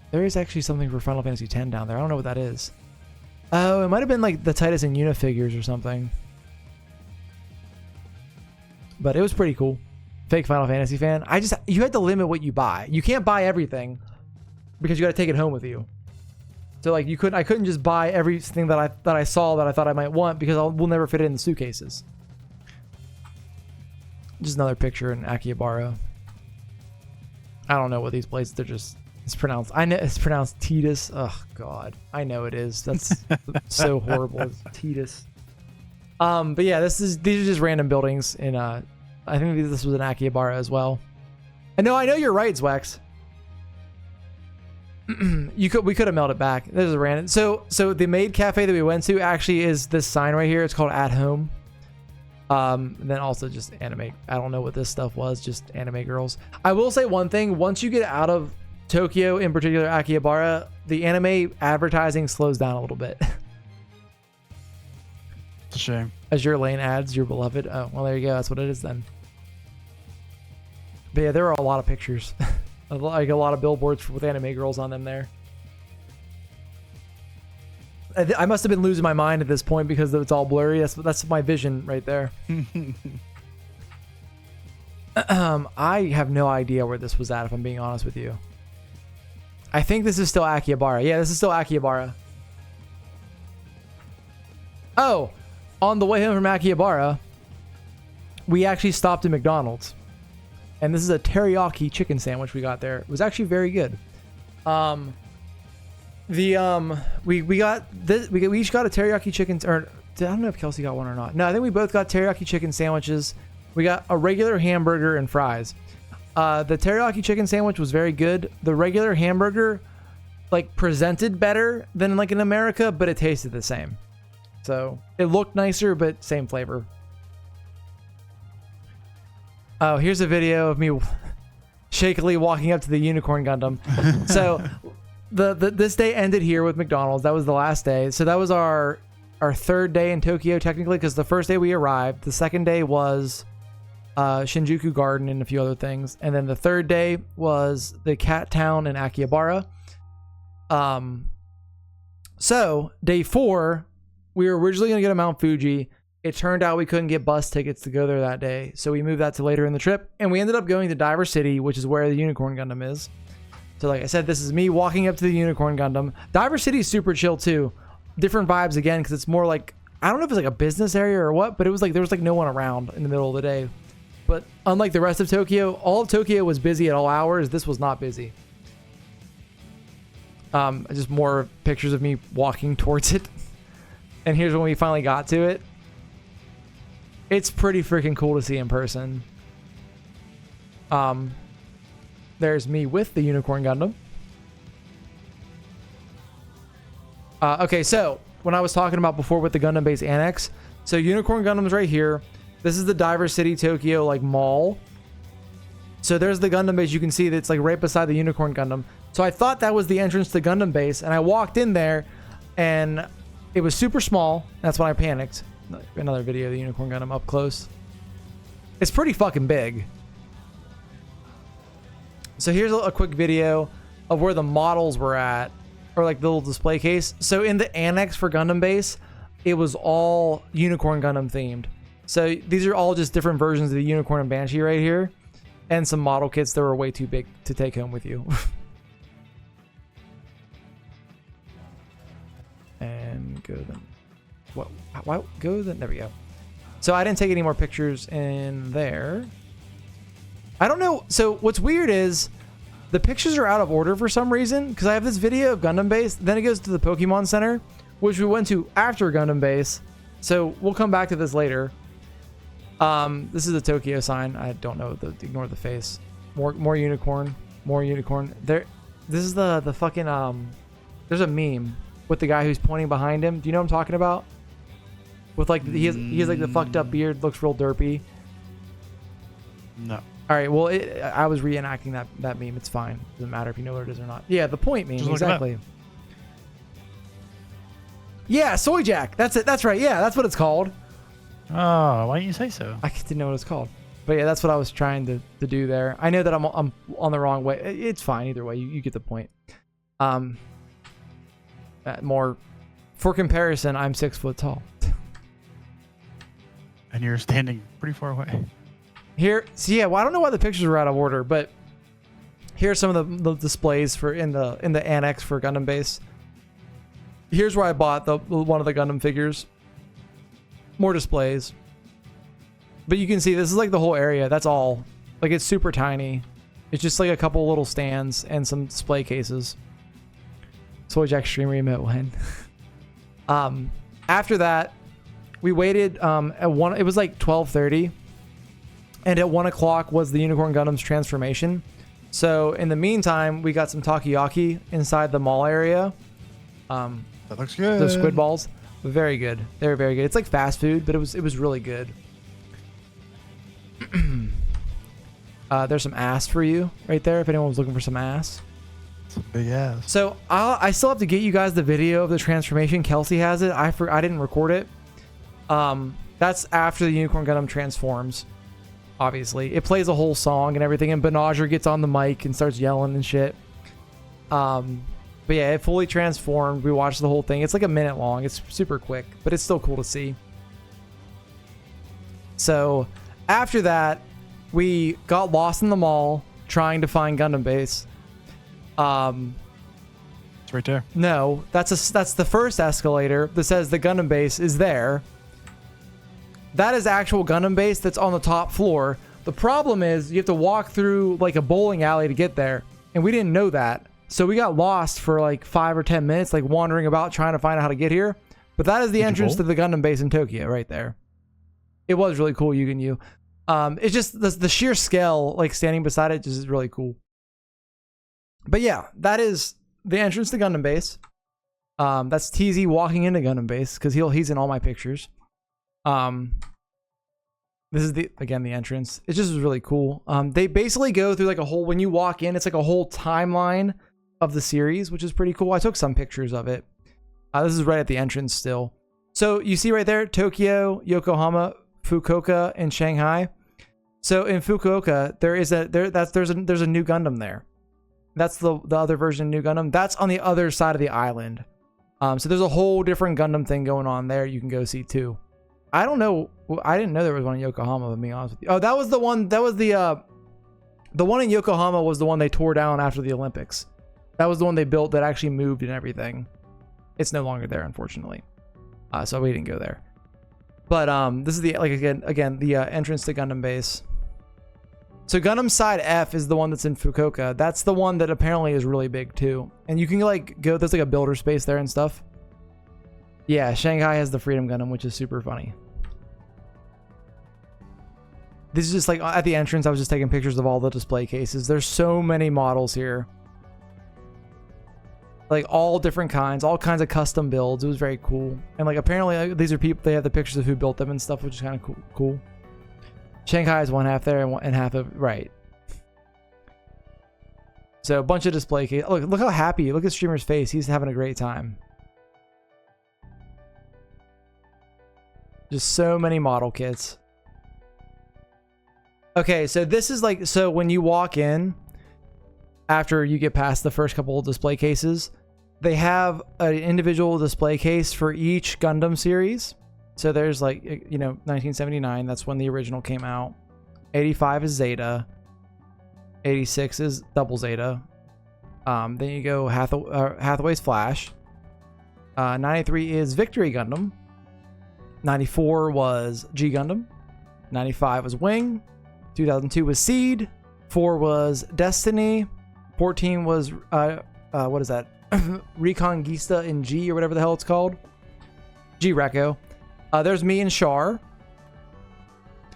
[SPEAKER 1] There is actually something for Final Fantasy X down there. I don't know what that is. Oh, it might have been like the Titus and Yuna figures or something. But it was pretty cool. Fake Final Fantasy fan. You had to limit what you buy. You can't buy everything because you got to take it home with you. So like I couldn't just buy everything that I saw that I thought I might want because we'll never fit it in the suitcases. Just another picture in Akihabara. I don't know what these places. It's pronounced. I know it's pronounced Titus. Oh God, I know it is. That's so horrible. It's Titus. But yeah, these are just random buildings in I think this was in Akihabara as well. And no, I know you're right, Zwex. We could have mailed it back. This is a random. So the maid cafe that we went to actually is this sign right here. It's called At Home. And then also just anime. I don't know what this stuff was. Just anime girls. I will say one thing. Once you get out of Tokyo, in particular Akihabara, the anime advertising slows down a little bit.
[SPEAKER 2] It's a shame.
[SPEAKER 1] As your lane adds, your beloved. Oh, well, there you go. That's what it is then. But yeah, there are a lot of pictures. Like a lot of billboards with anime girls on them there. I must have been losing my mind at this point because it's all blurry. That's my vision right there. I have no idea where this was at, if I'm being honest with you. I think this is still Akihabara. Yeah, this is still Akihabara. Oh, on the way home from Akihabara, we actually stopped at McDonald's. And this is a teriyaki chicken sandwich we got there. It was actually very good. We got this. We each got a teriyaki chicken. Or I don't know if Kelsey got one or not. No, I think we both got teriyaki chicken sandwiches We got a regular hamburger and fries. The teriyaki chicken sandwich was very good. The regular hamburger, like, presented better than like in America, but it tasted the same. So it looked nicer, but same flavor. Oh, here's a video of me shakily walking up to the Unicorn Gundam. So this day ended here with McDonald's. That was the last day. So that was our third day in Tokyo, technically, because the first day we arrived. The second day was Shinjuku Garden and a few other things. And then the third day was the Cat Town in Akihabara. So day 4, we were originally going to go to Mount Fuji. It turned out we couldn't get bus tickets to go there that day. So we moved that to later in the trip. And we ended up going to Diver City, which is where the Unicorn Gundam is. So like I said, this is me walking up to the Unicorn Gundam. Diver City is super chill too. Different vibes again, because it's more like, I don't know if it's like a business area or what, but it was like there was like no one around in the middle of the day. But unlike the rest of Tokyo, all of Tokyo was busy at all hours. This was not busy. Just more pictures of me walking towards it. And here's when we finally got to it. It's pretty freaking cool to see in person. There's me with the Unicorn Gundam. Okay, so when I was talking about before with the Gundam Base Annex, so Unicorn Gundam's right here. This is the Diver City Tokyo like mall. So there's the Gundam Base. You can see that it's like right beside the Unicorn Gundam. So I thought that was the entrance to Gundam Base, and I walked in there, and it was super small. That's when I panicked. Another video of the Unicorn Gundam up close. It's pretty fucking big. So here's a quick video of where the models were at, or like the little display case. So in the annex for Gundam Base, it was all Unicorn Gundam themed. So these are all just different versions of the Unicorn and Banshee right here, and some model kits that were way too big to take home with you. And go then. What? Go then. There we go. So I didn't take any more pictures in there. I don't know. So what's weird is the pictures are out of order for some reason, because I have this video of Gundam Base, then it goes to the Pokemon Center, which we went to after Gundam Base. So we'll come back to this later. This is the Tokyo sign. I don't know. Ignore the face. More unicorn. More unicorn. There. This is the fucking there's a meme with the guy who's pointing behind him. Do you know what I'm talking about? With like he has like the fucked up beard, looks real derpy.
[SPEAKER 2] No.
[SPEAKER 1] All right. Well, I was reenacting that meme. It's fine. Doesn't matter if you know what it is or not. Yeah, the point meme. Exactly. Yeah, Soy Jack. That's it. That's right. Yeah, that's what it's called.
[SPEAKER 2] Oh, why didn't you say so?
[SPEAKER 1] I didn't know what it's called. But yeah, that's what I was trying to do there. I know that I'm on the wrong way. It's fine either way. You get the point. More for comparison, I'm 6 foot tall.
[SPEAKER 2] And you're standing pretty far away.
[SPEAKER 1] Here, so yeah, well, I don't know why the pictures were out of order, but here's some of the displays for in the annex for Gundam Base. Here's where I bought one of the Gundam figures. More displays. But you can see this is like the whole area. That's all. Like it's super tiny. It's just like a couple little stands and some display cases. Soy Jack stream remote when. After that, we waited at one. It was like 12:30, and at 1 o'clock was the Unicorn Gundam's transformation. So in the meantime, we got some takoyaki inside the mall area.
[SPEAKER 2] That looks good.
[SPEAKER 1] The squid balls, very good. They were very good. It's like fast food, but it was really good. There's some ass for you right there if anyone was looking for some ass.
[SPEAKER 2] It's a big ass.
[SPEAKER 1] So I still have to get you guys the video of the transformation. Kelsey has it. I didn't record it. That's after the Unicorn Gundam transforms. Obviously, it plays a whole song and everything, and Banagher gets on the mic and starts yelling and shit. But yeah, it fully transformed. We watched the whole thing. It's like a minute long. It's super quick, but it's still cool to see. So after that, we got lost in the mall trying to find Gundam Base.
[SPEAKER 2] It's right there.
[SPEAKER 1] No, that's the first escalator that says the Gundam Base is there. That is actual Gundam Base that's on the top floor. The problem is you have to walk through like a bowling alley to get there, and we didn't know that. So we got lost for like 5 or 10 minutes, like wandering about trying to find out how to get here. But that is the entrance to the Gundam Base in Tokyo right there. It was really cool, Yugen Yu. It's just the sheer scale, like standing beside it, just is really cool. But yeah, that is the entrance to Gundam Base. That's TZ walking into Gundam Base because he's in all my pictures. This is the entrance. It just was really cool. They basically go through like a whole, when you walk in, it's like a whole timeline of the series, which is pretty cool. I took some pictures of it. This is right at the entrance still. So you see right there, Tokyo, Yokohama, Fukuoka, and Shanghai. So in Fukuoka, there's a new Gundam there. That's the other version of New Gundam. That's on the other side of the island. So there's a whole different Gundam thing going on there. You can go see too. I don't know. I didn't know there was one in Yokohama, to be honest with you. Oh, that was the one. That was the one in Yokohama was the one they tore down after the Olympics. That was the one they built that actually moved and everything. It's no longer there, unfortunately. So we didn't go there. But this is the the entrance to Gundam Base. So Gundam Side F is the one that's in Fukuoka. That's the one that apparently is really big too. And you can like go, there's like a builder space there and stuff. Yeah, Shanghai has the Freedom Gundam, which is super funny. This is just like at the entrance, I was just taking pictures of all the display cases. There's so many models here. Like all different kinds, all kinds of custom builds. It was very cool. And like apparently these are people, they have the pictures of who built them and stuff, which is kind of cool. Shanghai is one half there and half of right. So a bunch of display cases. Look how happy. Look at Streamer's face. He's having a great time. Just so many model kits. Okay, so this is like, so when you walk in, after you get past the first couple of display cases, they have an individual display case for each Gundam series. So there's like, 1979, that's when the original came out. 85 is Zeta. 86 is Double Zeta. Then you go Hathaway's Flash. 93 is Victory Gundam. 94 was G Gundam. 95 was Wing. 2002 was Seed. 4 was Destiny. 14 was what is that? Reconquista in G or whatever the hell it's called. G Reco. There's me and Char.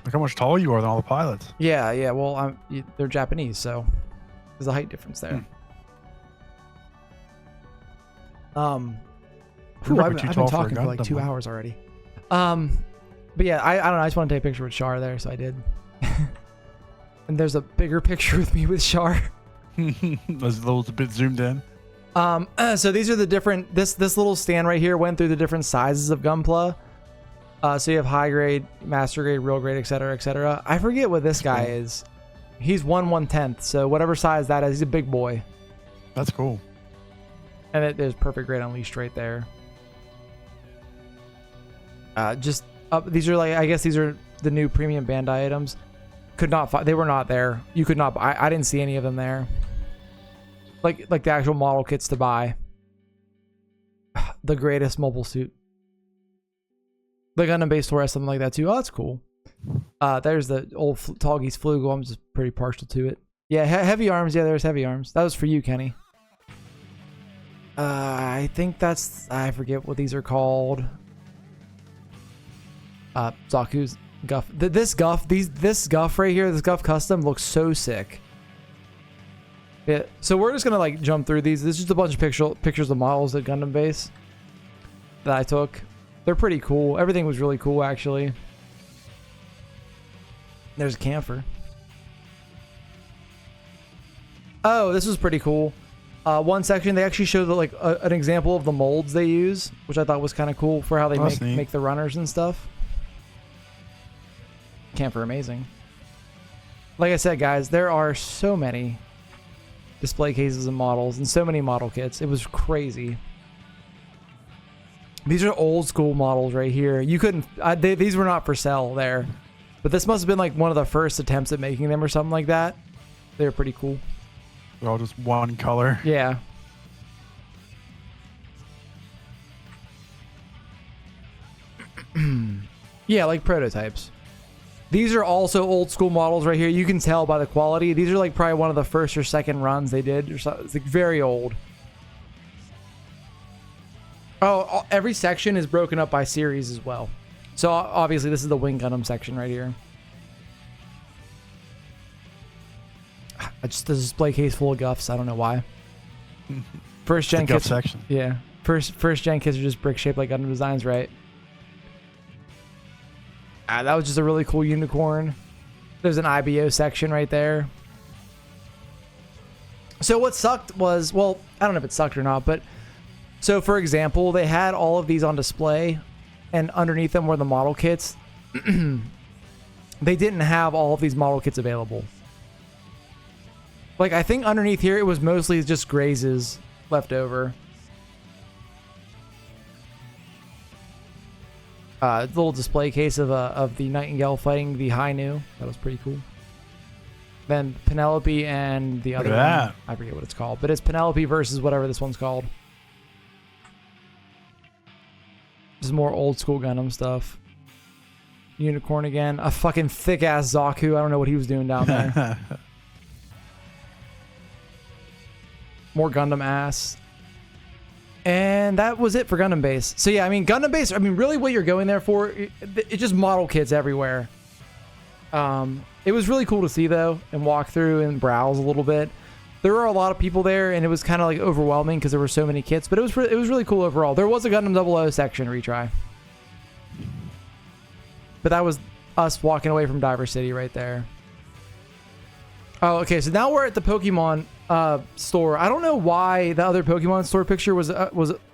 [SPEAKER 2] Look how much taller you are than all the pilots.
[SPEAKER 1] Yeah. Well, they're Japanese, so there's a height difference there. I've been talking for like 2 hours already. But yeah, I don't know. I just want to take a picture with Char there, so I did. And there's a bigger picture with me with Char.
[SPEAKER 2] That's a little bit zoomed in.
[SPEAKER 1] So these are the different. This little stand right here went through the different sizes of Gunpla. So you have high grade, master grade, real grade, etc., etc. I forget what this guy is. He's 1/10, so whatever size that is, he's a big boy.
[SPEAKER 2] That's cool.
[SPEAKER 1] And there's perfect grade unleashed right there. Just up. These are like, I guess these are the new premium Bandai items. Could not find. They were not there. You could not. I didn't see any of them there. Like the actual model kits to buy. The greatest mobile suit. The Gundam Base Tour has something like that too. Oh, that's cool. There's the old Tallgeese Flugel. I'm just pretty partial to it. Yeah, heavy arms. Yeah, there's heavy arms. That was for you, Kenny. I think that's. I forget what these are called. Zaku's Guff. This Guff. This Guff right here. This Guff custom looks so sick. Yeah. So we're just gonna like jump through these. This is just a bunch of pictures of models at Gundam Base that I took. They're pretty cool. Everything was really cool, actually. There's a camphor. Oh, this was pretty cool. One section, they actually showed like an example of the molds they use, which I thought was kind of cool for how they make the runners and stuff. Camphor, amazing. Like I said, guys, there are so many display cases and models and so many model kits. It was crazy. These are old school models right here. You couldn't. These were not for sale there, but this must have been like one of the first attempts at making them or something like that. They're pretty cool.
[SPEAKER 2] They're all just one color.
[SPEAKER 1] Yeah. Yeah, like prototypes. These are also old school models right here. You can tell by the quality. These are like probably one of the first or second runs they did. It's like very old. Oh, every section is broken up by series as well. So obviously this is the Wing Gundam section right here. Just a display case full of Guffs. I don't know why. First gen
[SPEAKER 2] Guff
[SPEAKER 1] kits.
[SPEAKER 2] section.
[SPEAKER 1] Yeah. First gen kits are just brick shaped like Gundam designs, right? That was just a really cool unicorn. There's an IBO section right there. So what sucked was, well, I don't know if it sucked or not, but so for example, they had all of these on display, and underneath them were the model kits. They didn't have all of these model kits available. Like, I think underneath here, it was mostly just Grazes left over. Little display case of the Nightingale fighting the Hainu. That was pretty cool. Then Penelope and the other one. I forget what it's called, but it's Penelope versus whatever this one's called. This is more old school Gundam stuff. Unicorn again. A fucking thick ass Zaku. I don't know what he was doing down there. More Gundam ass. And that was it for Gundam Base. So yeah, I mean, Gundam Base, I mean, really what you're going there for, it's just model kits everywhere. It was really cool to see, though, and walk through and browse a little bit. There were a lot of people there, and it was kind of like overwhelming because there were so many kits, but it was really cool overall. There was a Gundam 00 section retry. But that was us walking away from Diver City right there. Oh, okay, so now we're at the Pokemon store. I don't know why the other Pokemon store picture was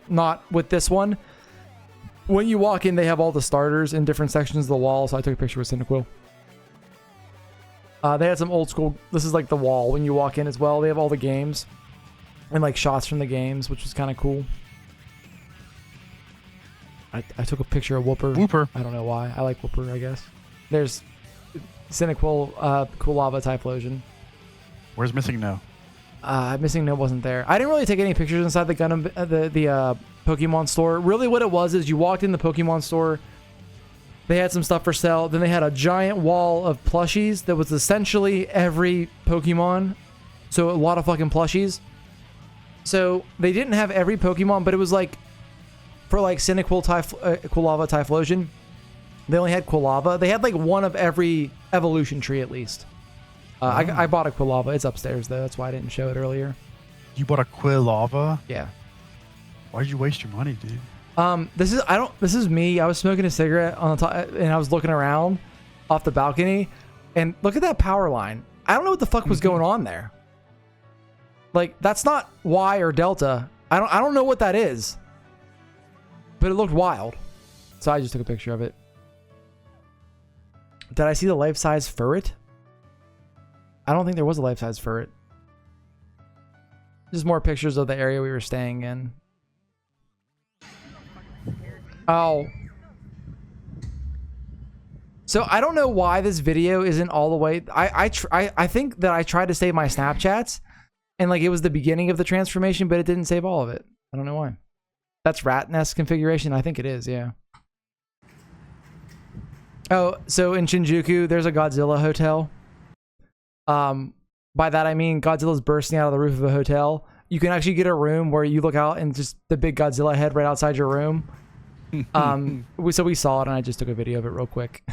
[SPEAKER 1] not with this one. When you walk in, they have all the starters in different sections of the wall, so I took a picture with Cyndaquil. They had some old school, this is like the wall when you walk in as well. They have all the games and like shots from the games, which was kind of cool. I took a picture of Whooper. I don't know why. I like Whooper, I guess. There's Cyndaquil, Quilava, Typhlosion.
[SPEAKER 2] Where's Missing No?
[SPEAKER 1] Missing No wasn't there. I didn't really take any pictures inside the Gundam, the Pokemon store. Really what it was is you walked in the Pokemon store, they had some stuff for sale, then they had a giant wall of plushies that was essentially every Pokemon. So a lot of fucking plushies. So they didn't have every Pokemon, but it was like, for like Cyndaquil, Quilava, Typhlosion, they only had Quilava. They had like one of every evolution tree at least. I bought a Quilava. It's upstairs though. That's why I didn't show it earlier.
[SPEAKER 2] You bought a Quilava?
[SPEAKER 1] Yeah.
[SPEAKER 2] Why'd you waste your money, dude?
[SPEAKER 1] This is me. I was smoking a cigarette on the top, and I was looking around off the balcony, and look at that power line. I don't know what the fuck was going on there. Like, that's not Y or Delta. I don't know what that is. But it looked wild. So I just took a picture of it. Did I see the life-size Furret? I don't think there was a life-size Furret. Just more pictures of the area we were staying in. Oh. So I don't know why this video isn't all the way. I think that I tried to save my Snapchats, and like it was the beginning of the transformation, but it didn't save all of it. I don't know why. That's rat nest configuration. I think it is. Yeah. Oh, so in Shinjuku, there's a Godzilla hotel. By that I mean Godzilla's bursting out of the roof of a hotel. You can actually get a room where you look out and just the big Godzilla head right outside your room. So we saw it, and I just took a video of it real quick.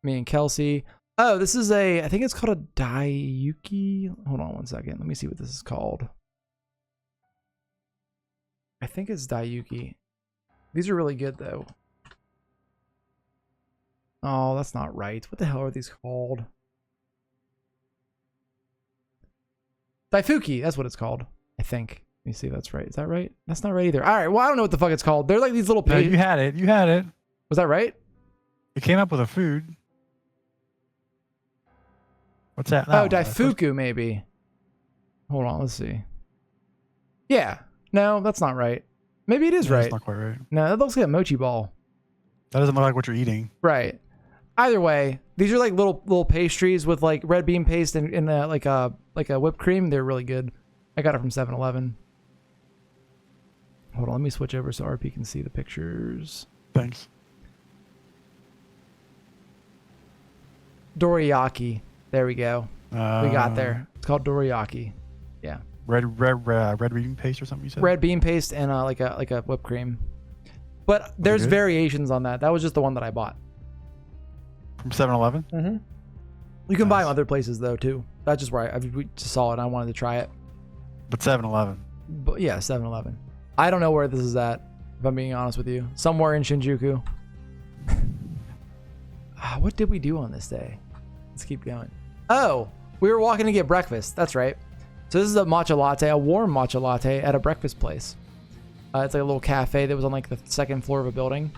[SPEAKER 1] Me and Kelsey. Oh, this is I think it's called a Daiyuki. Hold on one second. Let me see what this is called. I think it's Daiyuki. These are really good, though. Oh, that's not right. What the hell are these called? Daifuki, that's what it's called. I think. Let me see if that's right. Is that right? That's not right either. All right, well, I don't know what the fuck it's called. They're like these little
[SPEAKER 2] pages. No, you had it. You had it.
[SPEAKER 1] Was that right?
[SPEAKER 2] You came up with a food. What's that?
[SPEAKER 1] Oh, Daifuku, maybe. Hold on, let's see. Yeah. No, that's not right. Maybe it is right.
[SPEAKER 2] That's not quite right.
[SPEAKER 1] No, that looks like a mochi ball.
[SPEAKER 2] That doesn't look like what you're eating.
[SPEAKER 1] Right. Either way, these are like little pastries with like red bean paste and like a whipped cream. They're really good. I got it from 7-Eleven. Hold on, let me switch over so RP can see the pictures.
[SPEAKER 2] Thanks.
[SPEAKER 1] Dorayaki. There we go. We got there. It's called Dorayaki. Yeah.
[SPEAKER 2] Red bean paste or something you said?
[SPEAKER 1] Red bean paste and like a whipped cream. But there's variations on that. That was just the one that I bought.
[SPEAKER 2] From 7-Eleven?
[SPEAKER 1] Mm-hmm. You can buy them other places though too. That's just where we just saw it and I wanted to try it.
[SPEAKER 2] But 7-Eleven.
[SPEAKER 1] But yeah, 7-Eleven. I don't know where this is at, if I'm being honest with you. Somewhere in Shinjuku. What did we do on this day? Let's keep going. Oh, we were walking to get breakfast. That's right. So this is a matcha latte, a warm matcha latte at a breakfast place. It's like a little cafe that was on like the second floor of a building.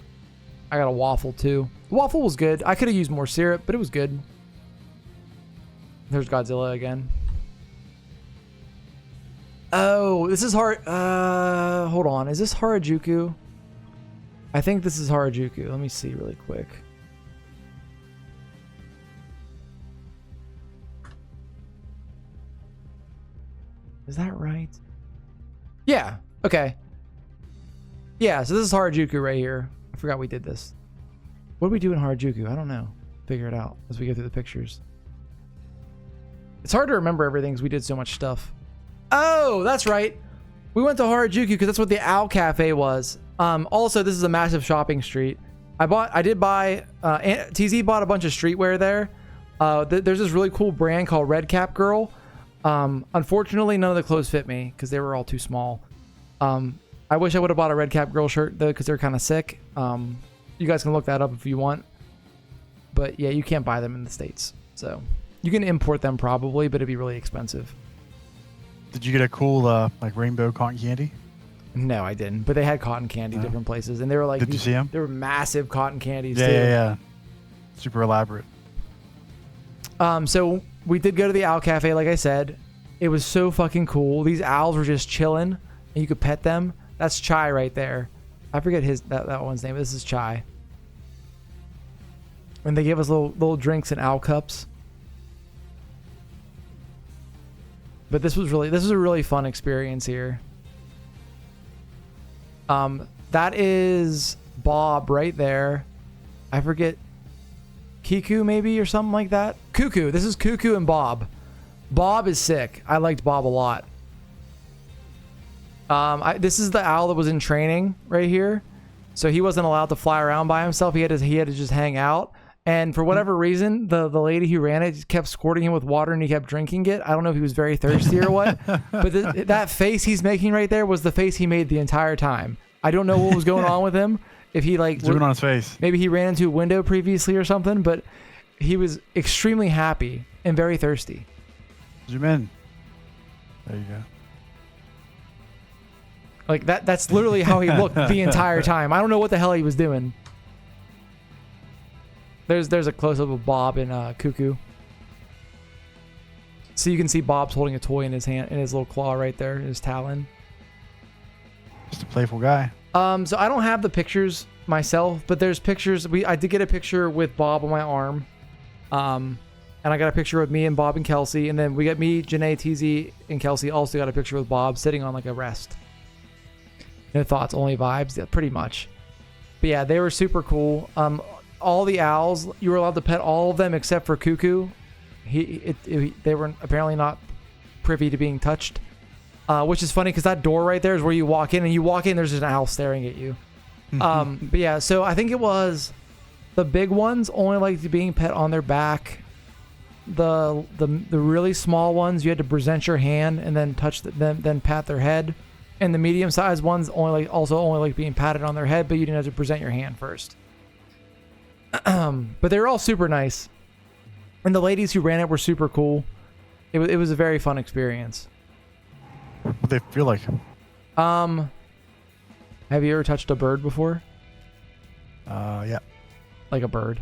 [SPEAKER 1] I got a waffle too. The waffle was good. I could have used more syrup, but it was good. There's Godzilla again. Oh, this is hold on. Is this Harajuku? I think this is Harajuku. Let me see really quick. Is that right? Yeah. Okay. Yeah, so this is Harajuku right here. I forgot we did this. What do we do in Harajuku? I don't know. Figure it out as we go through the pictures. It's hard to remember everything because we did so much stuff. Oh, that's right. We went to Harajuku because that's what the Owl Cafe was. Also, this is a massive shopping street. I did buy, TZ bought a bunch of streetwear there. There's this really cool brand called Red Cap Girl. Unfortunately, none of the clothes fit me because they were all too small. I wish I would have bought a Red Cap Girl shirt though because they're kind of sick. You guys can look that up if you want. But yeah, you can't buy them in the States. So you can import them probably, but it'd be really expensive.
[SPEAKER 2] Did you get a cool like rainbow cotton candy?
[SPEAKER 1] No, I didn't. But they had cotton candy different places, and they were like,
[SPEAKER 2] did you see them?
[SPEAKER 1] They were massive cotton candies too.
[SPEAKER 2] Yeah. Super elaborate.
[SPEAKER 1] So we did go to the Owl Cafe, like I said. It was so fucking cool. These owls were just chilling, and you could pet them. That's Chai right there. I forget that one's name. This is Chai. And they gave us little drinks in owl cups. But this was a really fun experience here. That is Bob right there. I forget, Kiku maybe or something like that. Cuckoo. This is Cuckoo and Bob. Bob is sick. I liked Bob a lot. This is the owl that was in training right here. So he wasn't allowed to fly around by himself. He had to just hang out. And for whatever reason, the lady who ran it kept squirting him with water and he kept drinking it. I don't know if he was very thirsty or what. But that face he's making right there was the face he made the entire time. I don't know what was going on with him. If he like
[SPEAKER 2] zooming on his face.
[SPEAKER 1] Maybe he ran into a window previously or something, but he was extremely happy and very thirsty.
[SPEAKER 2] Zoom in. There you go.
[SPEAKER 1] Like that's literally how he looked the entire time. I don't know what the hell he was doing. There's a close-up of Bob and Cuckoo. So you can see Bob's holding a toy in his hand, in his little claw right there, his talon.
[SPEAKER 2] Just a playful guy.
[SPEAKER 1] So I don't have the pictures myself, but there's pictures. I did get a picture with Bob on my arm. And I got a picture with me and Bob and Kelsey. And then we got me, Janae, TZ, and Kelsey also got a picture with Bob sitting on like a rest. No thoughts, only vibes. Yeah, pretty much. But yeah, they were super cool. All the owls, you were allowed to pet all of them except for Cuckoo. They were apparently not privy to being touched. Which is funny because that door right there is where you walk in, and you walk in, there's just an owl staring at you. But yeah, so I think it was the big ones only liked being pet on their back. The really small ones, you had to present your hand and then touch them, then pat their head. And the medium-sized ones only like being patted on their head, but you didn't have to present your hand first. But they were all super nice, and the ladies who ran it were super cool. It was a very fun experience.
[SPEAKER 2] What they feel like?
[SPEAKER 1] Have you ever touched a bird before?
[SPEAKER 2] Yeah.
[SPEAKER 1] Like a bird,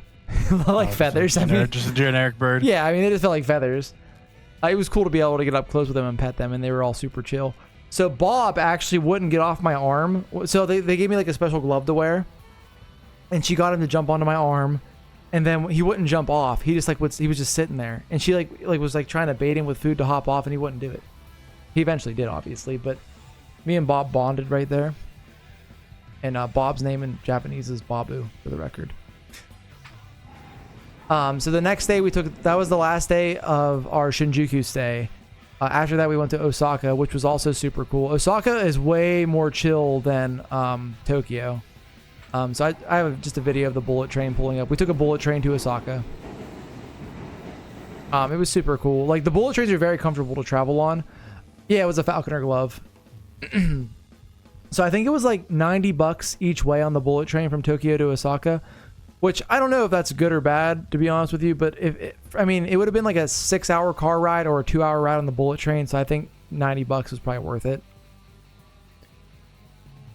[SPEAKER 1] like feathers.
[SPEAKER 2] Just a generic bird.
[SPEAKER 1] Yeah, I mean they just felt like feathers. It was cool to be able to get up close with them and pet them, and they were all super chill. So Bob actually wouldn't get off my arm, so they gave me like a special glove to wear. And she got him to jump onto my arm, and then he wouldn't jump off. He just he was just sitting there, and she was trying to bait him with food to hop off, and he wouldn't do it. He eventually did, obviously, but me and Bob bonded right there. And Bob's name in Japanese is Babu, for the record. So the next day that was the last day of our Shinjuku stay. After that, we went to Osaka, which was also super cool. Osaka is way more chill than Tokyo. So I have just a video of the bullet train pulling up. We took a bullet train to Osaka. It was super cool. Like the bullet trains are very comfortable to travel on. Yeah, it was a Falconer Glove. So I think it was like $90 each way on the bullet train from Tokyo to Osaka, which I don't know if that's good or bad, to be honest with you. But I mean, it would have been like a 6-hour car ride or a 2-hour ride on the bullet train. So I think $90 was probably worth it.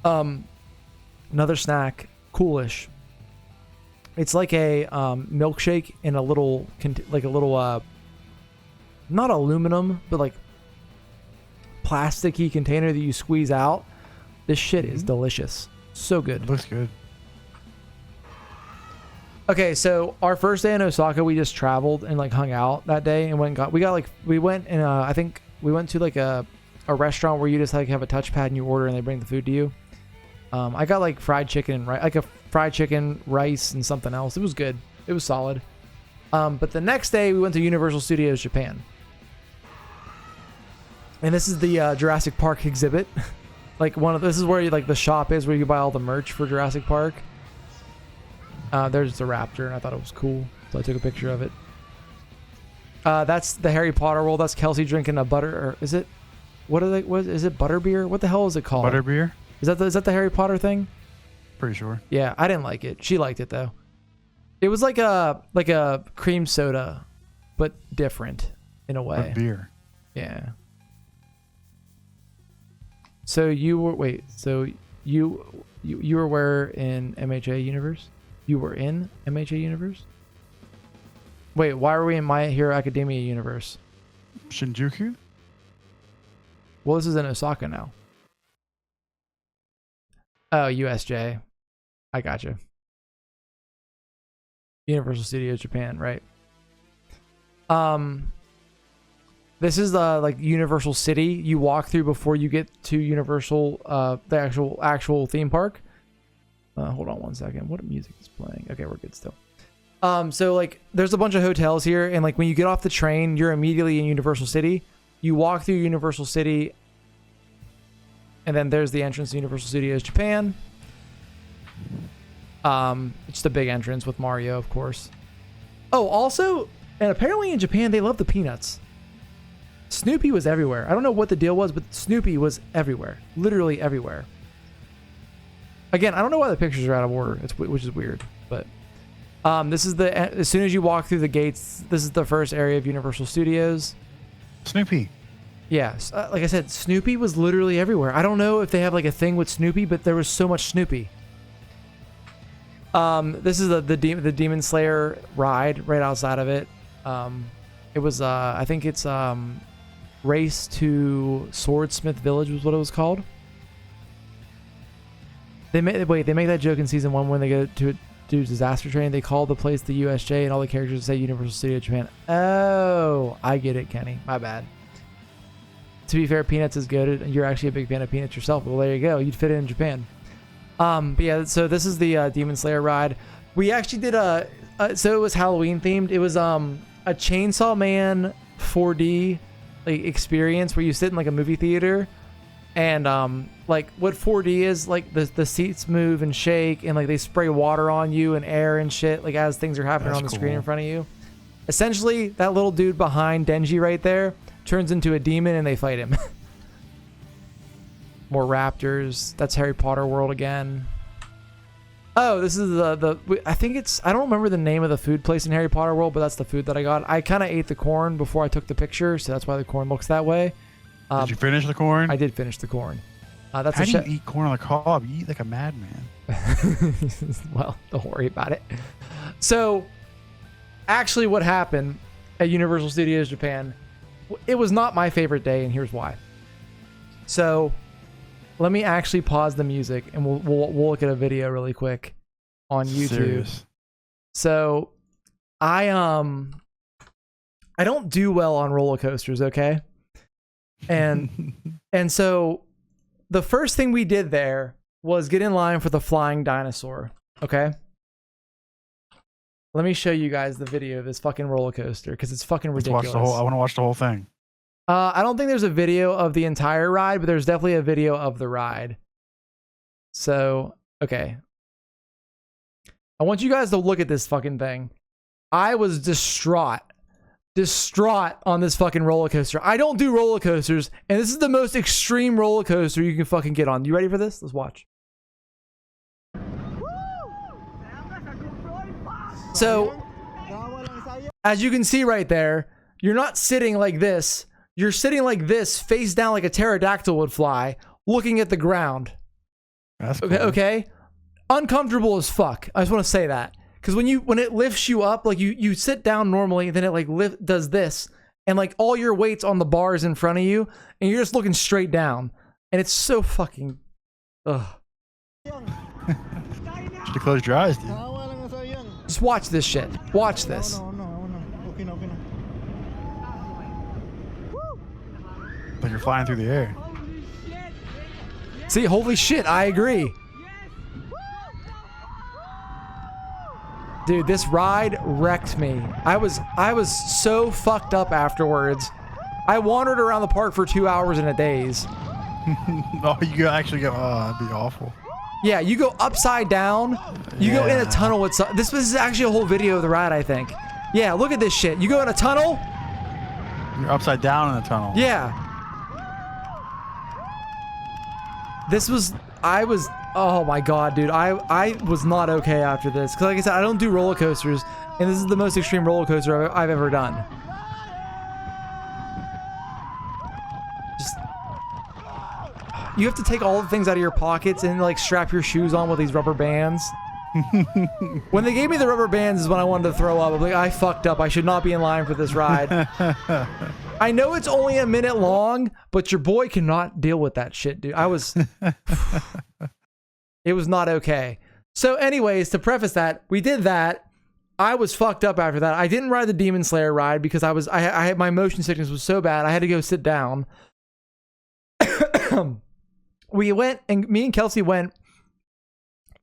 [SPEAKER 1] Another snack, Coolish. It's like a milkshake in a little, not aluminum, but like plasticky container that you squeeze out. This shit is delicious. So good.
[SPEAKER 2] It looks good.
[SPEAKER 1] Okay, so our first day in Osaka, we just traveled and like hung out that day and went and I think we went to like a restaurant where you just like have a touchpad and you order and they bring the food to you. I got like fried chicken, like a fried chicken, rice, and something else. It was good. It was solid. But the next day we went to Universal Studios Japan. And this is the Jurassic Park exhibit. Like this is where like the shop is where you buy all the merch for Jurassic Park. There's the raptor, and I thought it was cool, so I took a picture of it. That's the Harry Potter world. That's Kelsey drinking a butter, or is it? What is it? Butterbeer? What the hell is it called?
[SPEAKER 2] Butterbeer.
[SPEAKER 1] Is that the Harry Potter thing?
[SPEAKER 2] Pretty sure.
[SPEAKER 1] Yeah, I didn't like it. She liked it though. It was like a cream soda, but different in a way.
[SPEAKER 2] Or beer.
[SPEAKER 1] Yeah. So you were you were where in MHA Universe? You were in MHA Universe? Wait, why are we in My Hero Academia Universe?
[SPEAKER 2] Shinjuku?
[SPEAKER 1] Well, this is in Osaka now. Oh, USJ. I gotcha. Universal Studios Japan, right? This is the like Universal City you walk through before you get to Universal, the actual theme park. Hold on one second. What music is playing? Okay, we're good still. So like there's a bunch of hotels here, and like when you get off the train, you're immediately in Universal City. You walk through Universal City, and then there's the entrance to Universal Studios Japan. It's the big entrance with Mario, of course. Oh, also, and apparently in Japan they love the peanuts. Snoopy was everywhere. I don't know what the deal was, but Snoopy was everywhere. Literally everywhere. Again, I don't know why the pictures are out of order, which is weird. But this is as soon as you walk through the gates, this is the first area of Universal Studios.
[SPEAKER 2] Snoopy.
[SPEAKER 1] Yeah, like I said, Snoopy was literally everywhere. I don't know if they have like a thing with Snoopy, but there was so much Snoopy. This is the Demon Slayer ride right outside of it. It was I think it's Race to Swordsmith Village was what it was called. They make that joke in season 1 when they go to do Disaster Train. They call the place the USJ and all the characters say Universal Studio Japan. Oh, I get it, Kenny. My bad. To be fair, Peanuts is good. You're actually a big fan of Peanuts yourself. Well, there you go. You'd fit in Japan. But yeah, so this is the Demon Slayer ride. We actually did so it was Halloween themed. It was a Chainsaw Man 4D like experience where you sit in like a movie theater, and like what 4D is like the seats move and shake, and like they spray water on you and air and shit like as things are happening on the screen in front of you. Essentially, that little dude behind Denji right there turns into a demon and they fight him. More raptors. That's Harry Potter world again. Oh, this is I think it's, I don't remember the name of the food place in Harry Potter world, but that's the food that I got. I kind of ate the corn before I took the picture, so that's why the corn looks that way.
[SPEAKER 2] Did you finish the corn?
[SPEAKER 1] I did finish the corn. That's
[SPEAKER 2] How do you eat corn on the cob? You eat like a madman.
[SPEAKER 1] Well, don't worry about it. So, actually what happened at Universal Studios Japan, it was not my favorite day, and here's why. So, let me actually pause the music, and we'll look at a video really quick on YouTube.
[SPEAKER 2] Serious.
[SPEAKER 1] So, I don't do well on roller coasters, okay? And so the first thing we did there was get in line for the flying dinosaur, okay? Let me show you guys the video of this fucking roller coaster because it's fucking ridiculous.
[SPEAKER 2] I want to watch the whole thing.
[SPEAKER 1] I don't think there's a video of the entire ride, but there's definitely a video of the ride. So, okay. I want you guys to look at this fucking thing. I was distraught distraught on this fucking roller coaster. I don't do roller coasters, and this is the most extreme roller coaster you can fucking get on. You ready for this? Let's watch. So, as you can see right there, you're not sitting like this. You're sitting like this, face down like a pterodactyl would fly, looking at the ground.
[SPEAKER 2] That's
[SPEAKER 1] Okay,
[SPEAKER 2] cool.
[SPEAKER 1] okay? Uncomfortable as fuck. I just want to say that. Because when it lifts you up, like you sit down normally, then it like does this, and like all your weight's on the bars in front of you, and you're just looking straight down, and it's so fucking, ugh.
[SPEAKER 2] Should have closed your eyes, dude.
[SPEAKER 1] Just watch this shit. Watch this.
[SPEAKER 2] Like you're flying through the air.
[SPEAKER 1] See, holy shit, I agree. Dude, this ride wrecked me. I was so fucked up afterwards. I wandered around the park for 2 hours in a daze.
[SPEAKER 2] Oh, you actually go. Oh, that'd be awful.
[SPEAKER 1] Yeah, you go upside down. You go in a tunnel with this is actually a whole video of the ride, I think. Yeah, look at this shit. You go in a tunnel.
[SPEAKER 2] You're upside down in the tunnel.
[SPEAKER 1] Yeah. Oh my god, dude. I was not okay after this. Because like I said, I don't do roller coasters. And this is the most extreme roller coaster I've ever done. Just... You have to take all the things out of your pockets and like strap your shoes on with these rubber bands. When they gave me the rubber bands is when I wanted to throw up. I'm like, I fucked up. I should not be in line for this ride. I know it's only a minute long, but your boy cannot deal with that shit, dude. It was not okay. So anyways, to preface that, we did that. I was fucked up after that. I didn't ride the Demon Slayer ride because I had my motion sickness was so bad. I had to go sit down. We went, and me and Kelsey went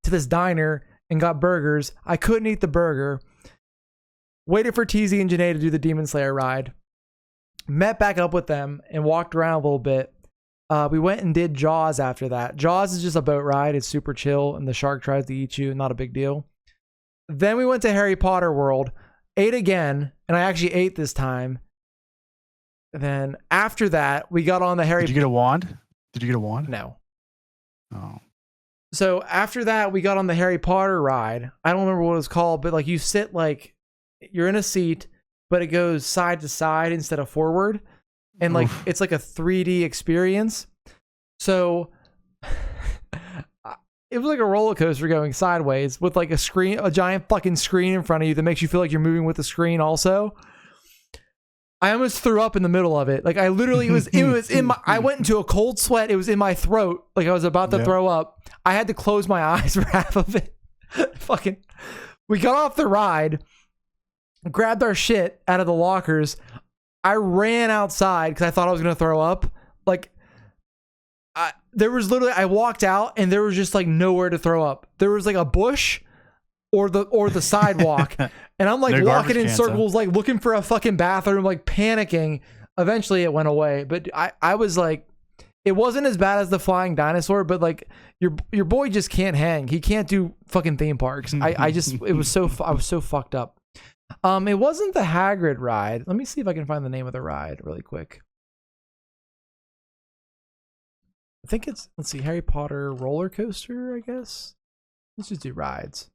[SPEAKER 1] to this diner and got burgers. I couldn't eat the burger. Waited for TZ and Janae to do the Demon Slayer ride. Met back up with them and walked around a little bit. We went and did Jaws after that. Jaws is just a boat ride. It's super chill, and the shark tries to eat you. Not a big deal. Then we went to Harry Potter World. Ate again, and I actually ate this time. And then after that, we got on the Harry...
[SPEAKER 2] Did you get a wand? Did you get a wand?
[SPEAKER 1] No.
[SPEAKER 2] Oh.
[SPEAKER 1] So after that, we got on the Harry Potter ride. I don't remember what it was called, but like you sit like... You're in a seat, but it goes side to side instead of forward. And like, it's like a 3D experience. So it was like a roller coaster going sideways with like a giant fucking screen in front of you that makes you feel like you're moving with the screen also. I almost threw up in the middle of it. Like I literally, it was in my, I went into a cold sweat. It was in my throat. Like I was about to throw up. I had to close my eyes for half of it. We got off the ride, grabbed our shit out of the lockers. I ran outside because I thought I was going to throw up. Like, there was literally, I walked out and there was just like nowhere to throw up. There was like a bush or the sidewalk. And I'm like walking in circles, like looking for a fucking bathroom, like panicking. Eventually it went away. But I was like, it wasn't as bad as the flying dinosaur, but like your boy just can't hang. He can't do fucking theme parks. I was so fucked up. It wasn't the Hagrid ride. Let me see if I can find the name of the ride really quick. I think it's, let's see, Harry Potter roller coaster, I guess. Let's just do rides.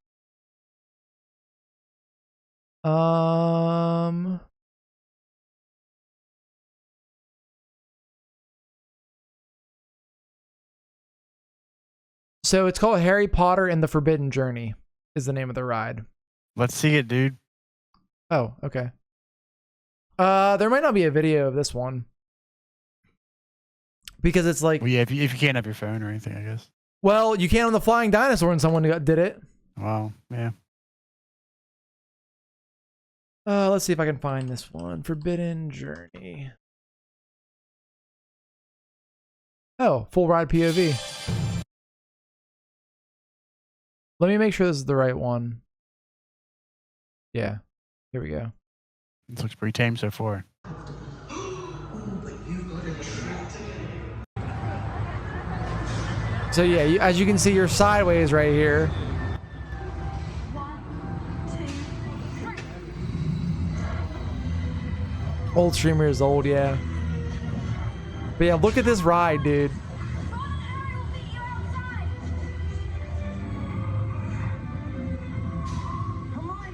[SPEAKER 1] So it's called Harry Potter and the Forbidden Journey is the name of the ride.
[SPEAKER 2] Let's see it, dude.
[SPEAKER 1] Oh, okay. There might not be a video of this one because it's like,
[SPEAKER 2] well, yeah, if you can't have your phone or anything, I guess.
[SPEAKER 1] Well, you can on the flying dinosaur, and someone did it.
[SPEAKER 2] Wow, yeah.
[SPEAKER 1] Let's see if I can find this one. Forbidden Journey. Oh, full ride POV. Let me make sure this is the right one. Yeah. Here we go.
[SPEAKER 2] This looks pretty tame so far.
[SPEAKER 1] So yeah, as you can see, you're sideways right here. Old streamer is old, yeah. But yeah, look at this ride, dude.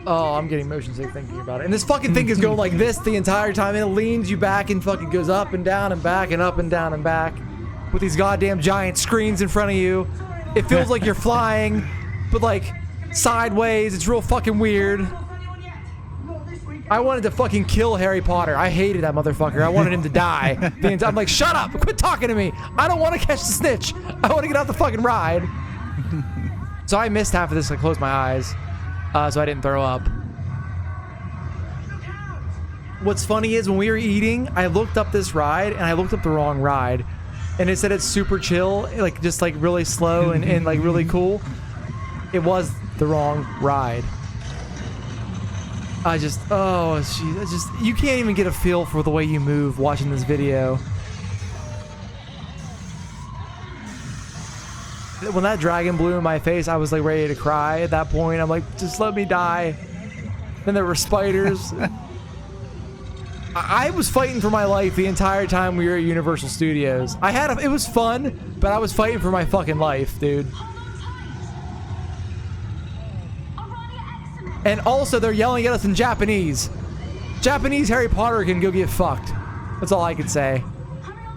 [SPEAKER 1] Oh, I'm getting motion sick thinking about it. And this fucking thing is going like this the entire time. And it leans you back and fucking goes up and down and back and up and down and back. With these goddamn giant screens in front of you. It feels like you're flying, but like sideways. It's real fucking weird. I wanted to fucking kill Harry Potter. I hated that motherfucker. I wanted him to die. I'm like, shut up. Quit talking to me. I don't want to catch the snitch. I want to get out the fucking ride. So I missed half of this. I closed my eyes. So I didn't throw up. What's funny is when we were eating, I looked up this ride and I looked up the wrong ride. And it said it's super chill, like just like really slow and like really cool. It was the wrong ride. Oh, geez, you can't even get a feel for the way you move watching this video. When that dragon blew in my face, I was like ready to cry at that point. I'm like, just let me die. Then there were spiders. I was fighting for my life the entire time we were at Universal Studios. It was fun, but I was fighting for my fucking life, dude. And also, they're yelling at us in Japanese. Japanese Harry Potter can go get fucked. That's all I can say.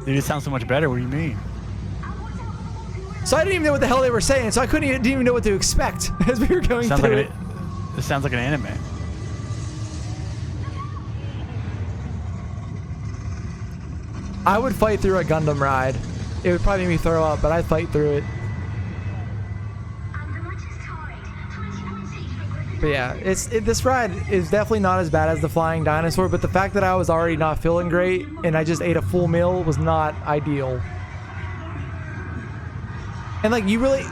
[SPEAKER 2] Dude, it sounds so much better. What do you mean?
[SPEAKER 1] So I didn't even know what the hell they were saying, so I didn't even know what to expect as we were going through it.
[SPEAKER 2] It sounds like an anime.
[SPEAKER 1] I would fight through a Gundam ride. It would probably make me throw up, but I'd fight through it. But yeah, this ride is definitely not as bad as the Flying Dinosaur, but the fact that I was already not feeling great and I just ate a full meal was not ideal. And like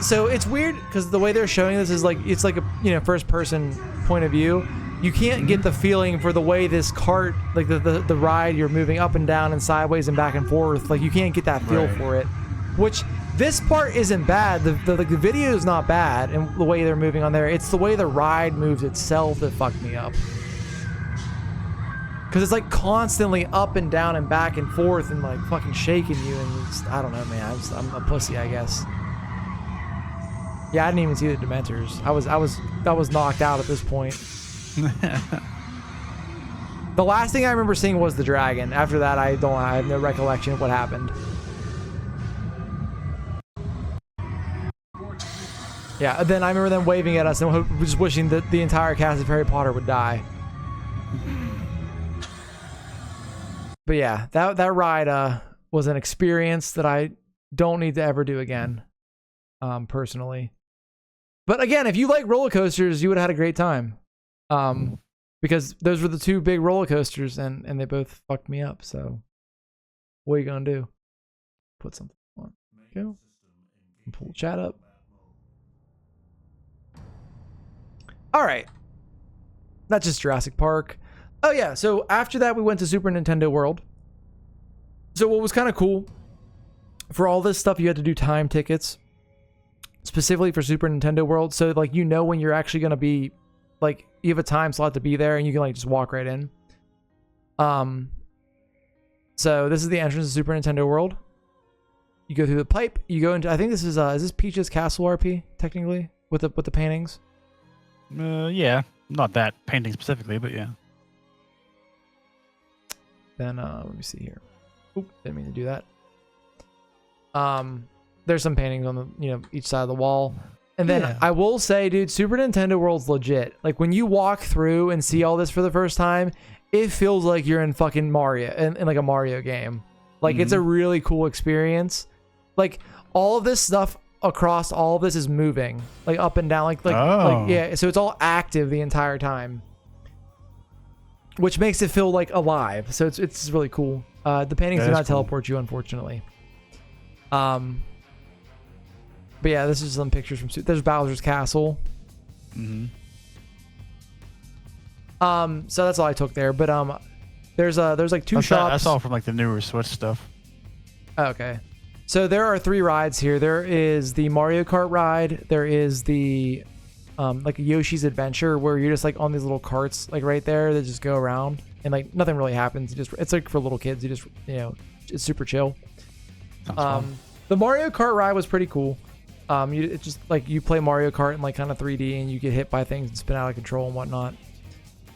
[SPEAKER 1] so it's weird because the way they're showing this is like, it's like a, first person point of view. You can't get the feeling for the way this cart, like the ride, you're moving up and down and sideways and back and forth. Like you can't get that feel for it, which this part isn't bad. The video is not bad and the way they're moving on there. It's the way the ride moves itself that fucked me up. Cause it's like constantly up and down and back and forth and like fucking shaking you. And I don't know, man. I'm a pussy, I guess. Yeah, I didn't even see the Dementors. I was knocked out at this point. The last thing I remember seeing was the dragon. After that, I have no recollection of what happened. Yeah, then I remember them waving at us and just wishing that the entire cast of Harry Potter would die. But yeah, that ride was an experience that I don't need to ever do again, personally. But again, if you like roller coasters, you would have had a great time. Because those were the two big roller coasters and they both fucked me up. So what are you gonna do? Put something on. Go. Pull chat up. All right. That's just Jurassic Park. Oh yeah, so after that we went to Super Nintendo World. So what was kind of cool, for all this stuff you had to do time tickets, specifically for Super Nintendo World. So like when you're actually gonna be, like, you have a time slot to be there and you can like just walk right in. So this is the entrance to Super Nintendo World. You go through the pipe, you go into, I think this is this Peach's Castle RP technically with the paintings?
[SPEAKER 2] Yeah, not that painting specifically, but yeah.
[SPEAKER 1] Then let me see here. Oop, didn't mean to do that. There's some paintings on the each side of the wall. And then I will say, dude, Super Nintendo World's legit. Like when you walk through and see all this for the first time, it feels like you're in fucking Mario, in like a Mario game. Like it's a really cool experience. Like all of this stuff across all of this is moving, like up and down, like yeah. So it's all active the entire time, which makes it feel like alive. So it's really cool. The paintings do not teleport you, unfortunately. But yeah, this is some pictures from. There's Bowser's Castle. So that's all I took there. But there's like two shops.
[SPEAKER 2] That's all from like the newer Switch stuff.
[SPEAKER 1] Okay. So there are 3 rides here. There is the Mario Kart ride. There is the like Yoshi's Adventure, where you're just like on these little carts like right there that just go around. and like nothing really happens. It's like for little kids. You just it's super chill. The Mario Kart ride was pretty cool. It's just like you play Mario Kart in like kind of 3D, and you get hit by things and spin out of control and whatnot.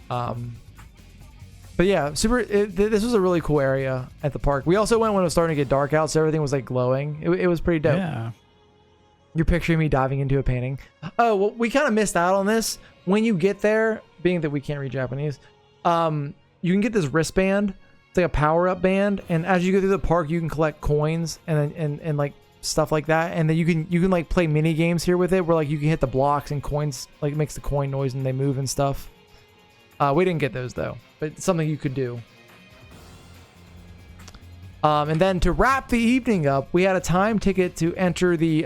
[SPEAKER 1] But yeah, this was a really cool area at the park. We also went when it was starting to get dark out, so everything was like glowing. It was pretty dope.
[SPEAKER 2] Yeah.
[SPEAKER 1] You're picturing me diving into a painting. Oh, well, we kind of missed out on this. When you get there, being that we can't read Japanese, you can get this wristband. It's like a power-up band, and as you go through the park, you can collect coins and like stuff like that. And then you can like play mini games here with it, where like you can hit the blocks and coins like makes the coin noise and they move and stuff. We didn't get those though, but it's something you could do. And then to wrap the evening up, we had a time ticket to enter the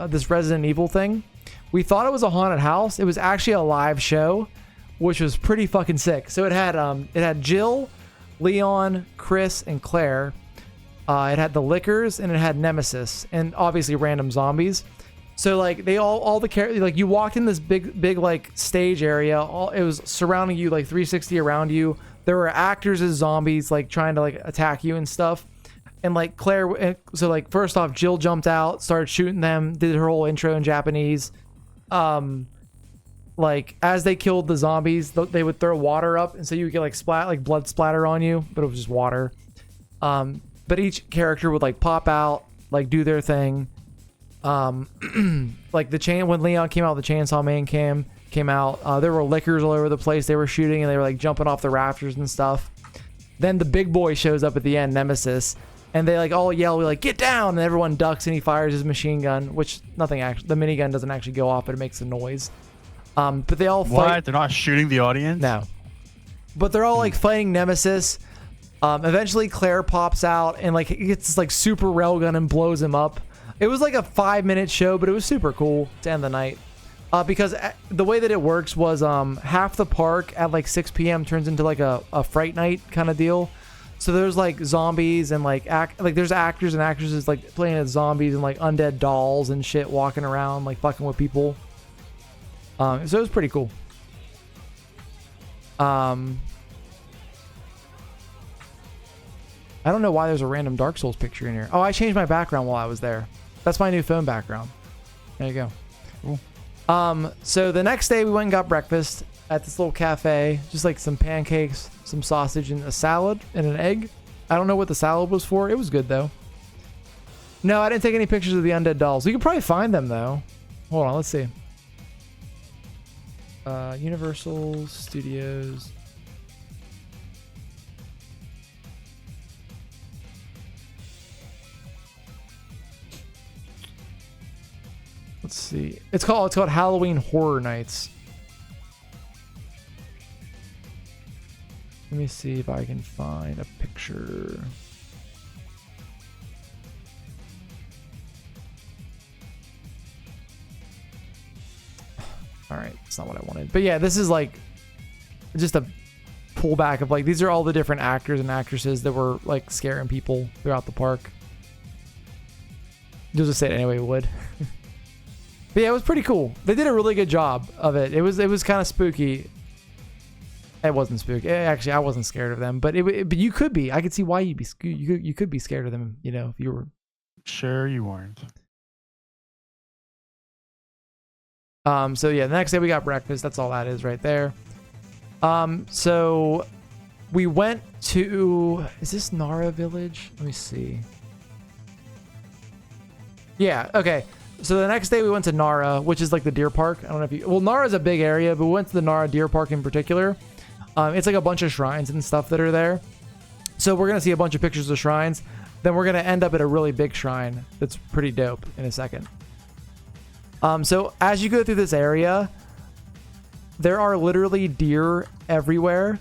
[SPEAKER 1] this Resident Evil thing. We thought it was a haunted house. It was actually a live show, which was pretty fucking sick. So it had Jill, Leon, Chris, and Claire. It had the Lickers, and it had Nemesis, and obviously random zombies. So like they all the characters, like you walked in this big like stage area. It was surrounding you, like 360 around you. There were actors as zombies like trying to like attack you and stuff. And like Claire, so like first off, Jill jumped out, started shooting them, did her whole intro in Japanese. Like as they killed the zombies, they would throw water up, and so you would get like blood splatter on you, but it was just water. But each character would like pop out, like do their thing. Like when Leon came out, the Chainsaw Man came out. There were Lickers all over the place. They were shooting, and they were like jumping off the rafters and stuff. Then the big boy shows up at the end, Nemesis, and they like all yell, like get down, and everyone ducks, and he fires his machine gun, which the minigun doesn't actually go off, but it makes a noise. But they all fight.
[SPEAKER 2] What? They're not shooting the audience?
[SPEAKER 1] No. But they're all like fighting Nemesis. Eventually Claire pops out and like gets this like super railgun and blows him up. It was like a 5-minute show, but it was super cool to end the night. Because the way that it works was half the park at like 6 p.m. turns into like a Fright Night kind of deal. So there's like zombies and like there's actors and actresses like playing as zombies and like undead dolls and shit walking around like fucking with people. So it was pretty cool. I don't know why there's a random Dark Souls picture in here. Oh, I changed my background while I was there. That's my new phone background. There you go. Cool. So the next day we went and got breakfast at this little cafe. Just like some pancakes, some sausage, and a salad and an egg. I don't know what the salad was for. It was good though. No, I didn't take any pictures of the undead dolls. We could probably find them though. Hold on, let's see. Universal Studios. Let's see. It's called Halloween Horror Nights. Let me see if I can find a picture. All right, that's not what I wanted. But yeah, this is like just a pullback of like these are all the different actors and actresses that were like scaring people throughout the park. You'll just say it anyway, would. But yeah, it was pretty cool. They did a really good job of it. It was kind of spooky. It wasn't spooky. Actually, I wasn't scared of them, but but you could be. I could see why you'd be. You could be scared of them. You know, if you were.
[SPEAKER 2] Sure, you weren't.
[SPEAKER 1] So yeah, the next day we got breakfast. That's all that is right there. So we went to. Is this Nara Village? Let me see. Yeah. Okay. So the next day we went to Nara, which is like the deer park. I don't know if you... Well, Nara's a big area, but we went to the Nara Deer Park in particular. It's like a bunch of shrines and stuff that are there. So we're going to see a bunch of pictures of shrines. Then we're going to end up at a really big shrine that's pretty dope in a second. So as you go through this area, there are literally deer everywhere.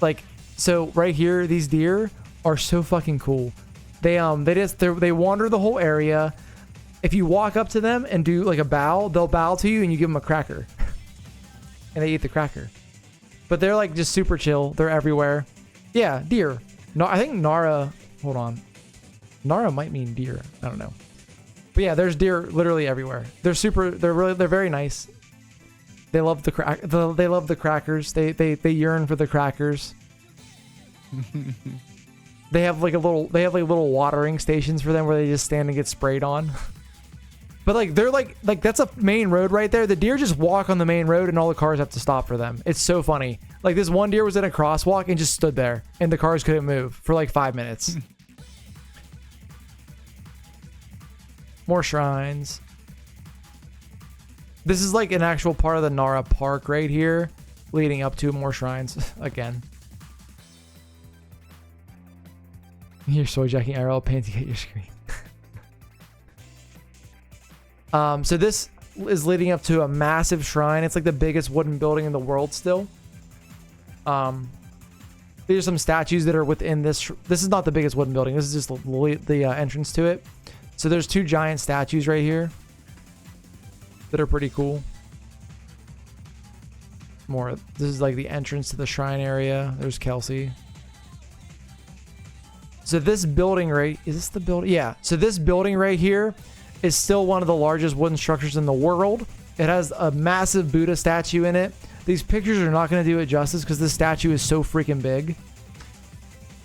[SPEAKER 1] Like, so right here, these deer are so fucking cool. They wander the whole area. If you walk up to them and do like a bow, they'll bow to you and you give them a cracker. And they eat the cracker. But they're like just super chill. They're everywhere. Yeah, deer. No, I think Nara, hold on. Nara might mean deer. I don't know. But yeah, there's deer literally everywhere. They're very nice. They love they love the crackers. They yearn for the crackers. They have like little watering stations for them where they just stand and get sprayed on. But like they're like that's a main road right there. The deer just walk on the main road and all the cars have to stop for them. It's so funny. Like this one deer was in a crosswalk and just stood there and the cars couldn't move for like 5 minutes. More shrines. This is like an actual part of the Nara Park right here, leading up to more shrines again. You're soy jacking IRL pain to get your screen. So this is leading up to a massive shrine. It's like the biggest wooden building in the world still. These are some statues that are within this. This is not the biggest wooden building. This is just the entrance to it. So there's 2 giant statues right here that are pretty cool. This is like the entrance to the shrine area. There's Kelsey. So this building is this the building? Yeah. So this building right here is still one of the largest wooden structures in the world. It has a massive Buddha statue in it. These pictures are not going to do it justice because this statue is so freaking big.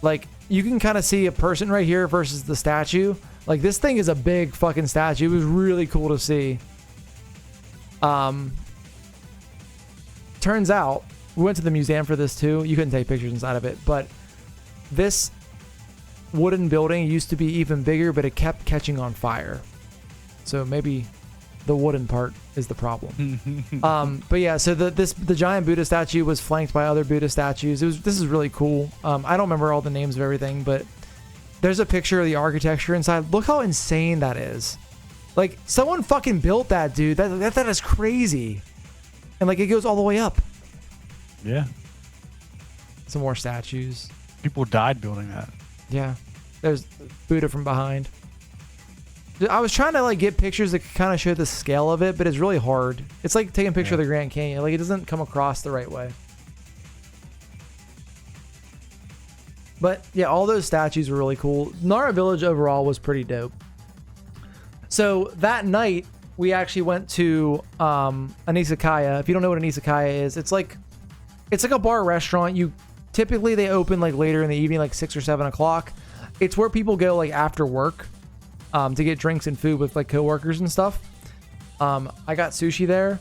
[SPEAKER 1] Like, you can kind of see a person right here versus the statue. Like, this thing is a big fucking statue. It was really cool to see. Turns out, we went to the museum for this too. You couldn't take pictures inside of it, but this wooden building used to be even bigger, but it kept catching on fire. So maybe the wooden part is the problem. But yeah, so the giant Buddha statue was flanked by other Buddha statues. This is really cool. I don't remember all the names of everything, but there's a picture of the architecture inside. Look how insane that is. Like, someone fucking built that, dude. That is crazy. And like, it goes all the way up.
[SPEAKER 2] Yeah.
[SPEAKER 1] Some more statues.
[SPEAKER 2] People died building that.
[SPEAKER 1] Yeah. There's Buddha from behind. I was trying to like get pictures that kind of show the scale of it, but it's really hard. It's like taking a picture of the Grand Canyon. Like, it doesn't come across the right way. But yeah, all those statues were really cool. Nara Village overall was pretty dope. So that night, we actually went to an izakaya. If you don't know what an izakaya is, it's like a bar restaurant. Typically they open like later in the evening, like 6 or 7 o'clock. It's where people go like after work to get drinks and food with like coworkers and stuff. I got sushi there.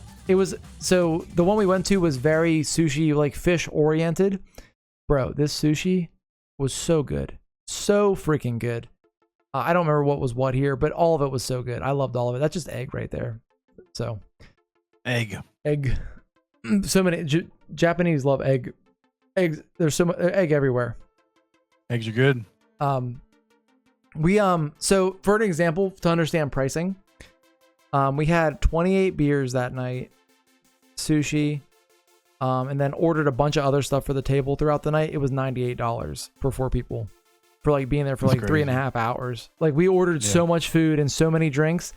[SPEAKER 1] So the one we went to was very sushi, like fish oriented. Bro, this sushi was so good. So freaking good. I don't remember what was what here, but all of it was so good. I loved all of it. That's just egg right there. So. Egg. So many. Japanese love egg. Eggs. There's so much egg everywhere.
[SPEAKER 2] Eggs are good.
[SPEAKER 1] So for an example, to understand pricing, we had 28 beers that night, sushi, and then ordered a bunch of other stuff for the table throughout the night. It was $98 for 4 people for like being there for like 3.5 hours. Like, we ordered so much food and so many drinks.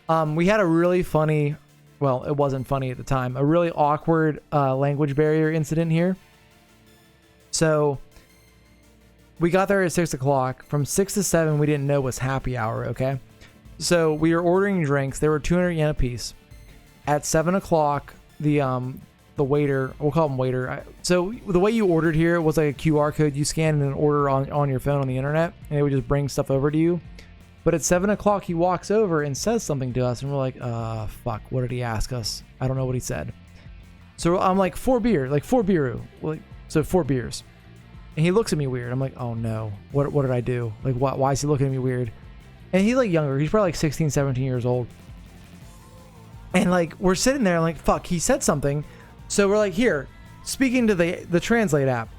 [SPEAKER 1] We had a really funny, well, it wasn't funny at the time, a really awkward language barrier incident here. So we got there at 6 o'clock. From 6 to 7, we didn't know was happy hour, okay? So we were ordering drinks. They were 200 yen a piece. At 7 o'clock, the waiter, we'll call him waiter. So the way you ordered here was like a QR code. You scan and order on your phone on the internet, and it would just bring stuff over to you. But at 7 o'clock, he walks over and says something to us, and we're like, fuck, what did he ask us? I don't know what he said. So I'm like, 4 beer, like 4 biru. So 4 beers. And he looks at me weird. I'm like, oh no, what did I do? Like, why is he looking at me weird? And he's like younger. He's probably like 16, 17 years old. And like, we're sitting there like, fuck, he said something. So we're like, here, speaking to the Translate app.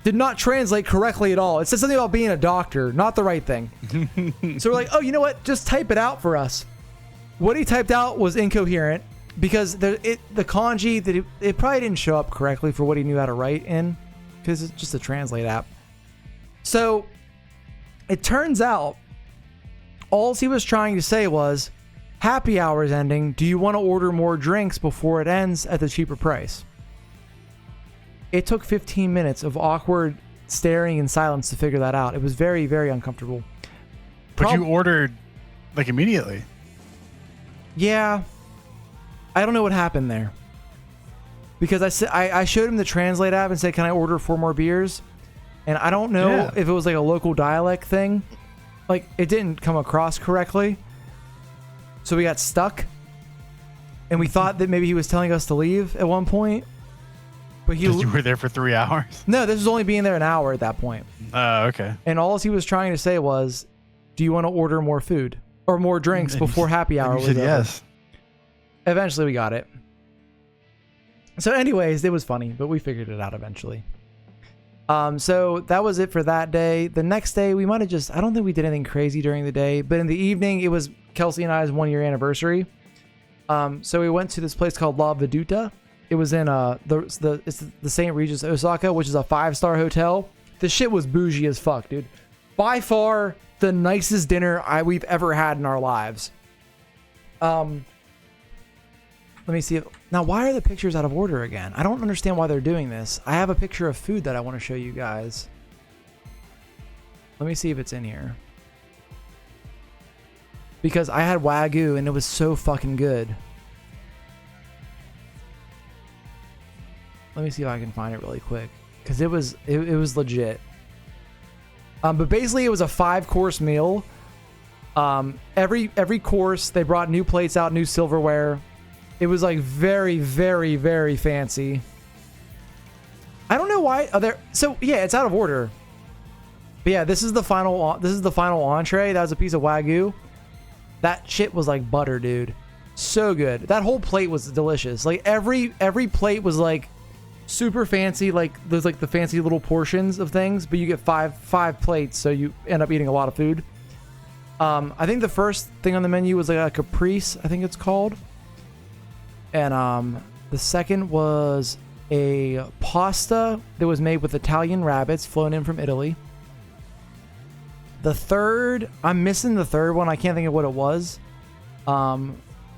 [SPEAKER 1] Did not translate correctly at all. It said something about being a doctor, not the right thing. So we're like, oh, you know what? Just type it out for us. What he typed out was incoherent because the kanji, that it probably didn't show up correctly for what he knew how to write in, because it's just a Translate app. So it turns out all he was trying to say was, happy hour is ending. Do you want to order more drinks before it ends at the cheaper price? It took 15 minutes of awkward staring in silence to figure that out. It was very, very uncomfortable.
[SPEAKER 2] But you ordered like immediately.
[SPEAKER 1] Yeah. I don't know what happened there. because I showed him the Translate app and said, "Can I order 4 more beers?" And I don't know if it was like a local dialect thing. Like, it didn't come across correctly. So we got stuck. And we thought that maybe he was telling us to leave at one point. But you
[SPEAKER 2] were there for 3 hours?
[SPEAKER 1] No, this was only being there an hour at that point.
[SPEAKER 2] Oh, okay.
[SPEAKER 1] And all he was trying to say was, do you want to order more food? Or more drinks before happy hour was over?
[SPEAKER 2] Yes.
[SPEAKER 1] Eventually we got it. So anyways, it was funny, but we figured it out eventually. So that was it for that day. The next day, we might have just, I don't think we did anything crazy during the day, but in the evening, it was Kelsey and I's 1-year anniversary. So we went to this place called La Veduta. It was in it's the St. Regis Osaka, which is a 5-star hotel. The shit was bougie as fuck, dude. By far the nicest dinner we've ever had in our lives. Let me see. Now, why are the pictures out of order again? I don't understand why they're doing this. I have a picture of food that I want to show you guys. Let me see if it's in here. Because I had Wagyu and it was so fucking good. Let me see if I can find it really quick. Because it was legit. But basically it was a 5-course meal. Every course, they brought new plates out, new silverware. It was like very, very, very fancy. I don't know why. So yeah, it's out of order. But yeah, this is the final entree. That was a piece of Wagyu. That shit was like butter, dude. So good. That whole plate was delicious. Like every plate was like super fancy. Like there's like the fancy little portions of things, but you get five plates, so you end up eating a lot of food. I think the first thing on the menu was like a caprese, I think it's called. And the second was a pasta that was made with Italian rabbits flown in from Italy. The third, I'm missing the third one. I can't think of what it was. Oh,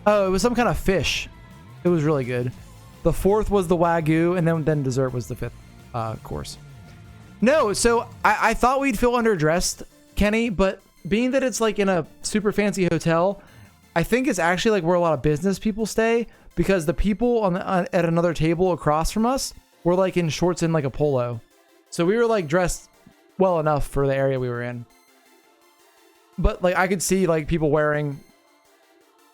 [SPEAKER 1] it was some kind of fish. It was really good. The fourth was the Wagyu, and then dessert was the 5th course. No, so I thought we'd feel underdressed, Kenny, but being that it's like in a super fancy hotel, I think it's actually like where a lot of business people stay. Because the people at another table across from us were like in shorts and like a polo. So we were like dressed well enough for the area we were in. But like I could see like people wearing,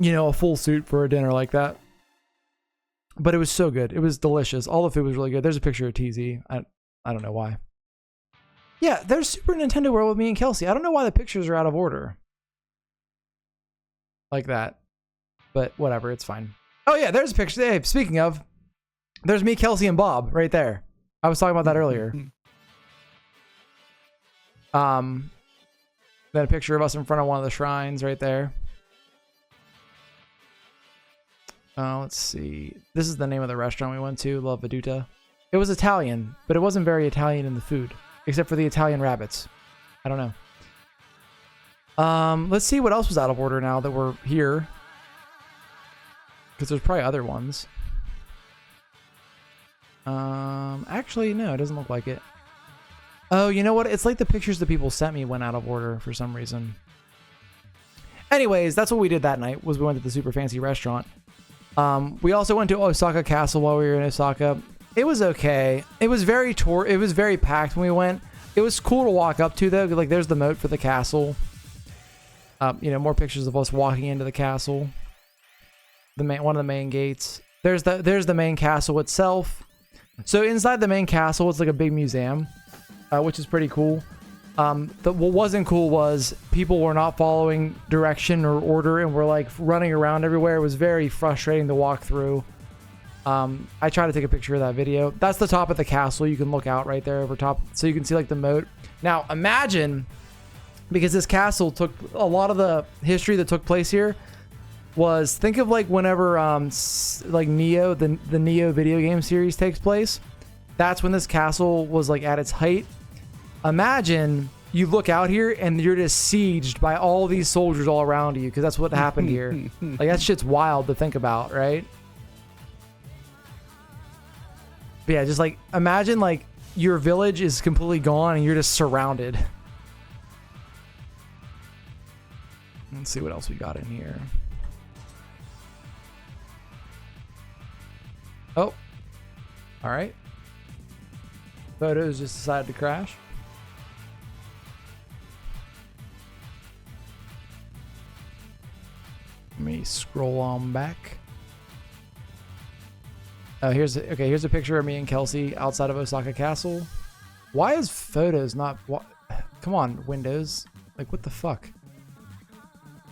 [SPEAKER 1] a full suit for a dinner like that. But it was so good. It was delicious. All the food was really good. There's a picture of TZ. I don't know why. Yeah, there's Super Nintendo World with me and Kelsey. I don't know why the pictures are out of order. Like that. But whatever, it's fine. Oh yeah, there's a picture. Hey, speaking of, there's me, Kelsey, and Bob right there. I was talking about that earlier. Then a picture of us in front of one of the shrines right there. Let's see. This is the name of the restaurant we went to, La Veduta. It was Italian, but it wasn't very Italian in the food, except for the Italian rabbits. I don't know. Let's see what else was out of order now that we're here. Because there's probably other ones. Actually, no, it doesn't look like it. Oh, you know what? It's like the pictures that people sent me went out of order for some reason. Anyways, that's what we did that night, was we went to the super fancy restaurant. We also went to Osaka Castle while we were in Osaka. It was okay. It was very packed when we went. It was cool to walk up to though. Like there's the moat for the castle. More pictures of us walking into the castle. One of the main gates. There's the main castle itself. So inside the main castle, it's like a big museum, which is pretty cool. What wasn't cool was people were not following direction or order and were like running around everywhere. It was very frustrating to walk through. I tried to take a picture of that video. That's the top of the castle. You can look out right there over top, so you can see like the moat. Now imagine, because this castle took a lot of the history that took place here. Think of like whenever like Neo, the Neo video game series takes place. That's when this castle was like at its height. Imagine you look out here and you're just sieged by all these soldiers all around you, because that's what happened here. Like that shit's wild to think about, right? But yeah, just like imagine like your village is completely gone and you're just surrounded. Let's see what else we got in here. Oh, All right. Photos just decided to crash. Let me scroll on back. Oh, here's a picture of me and Kelsey outside of Osaka Castle. Why is photos not? Come on, Windows. Like, what the fuck?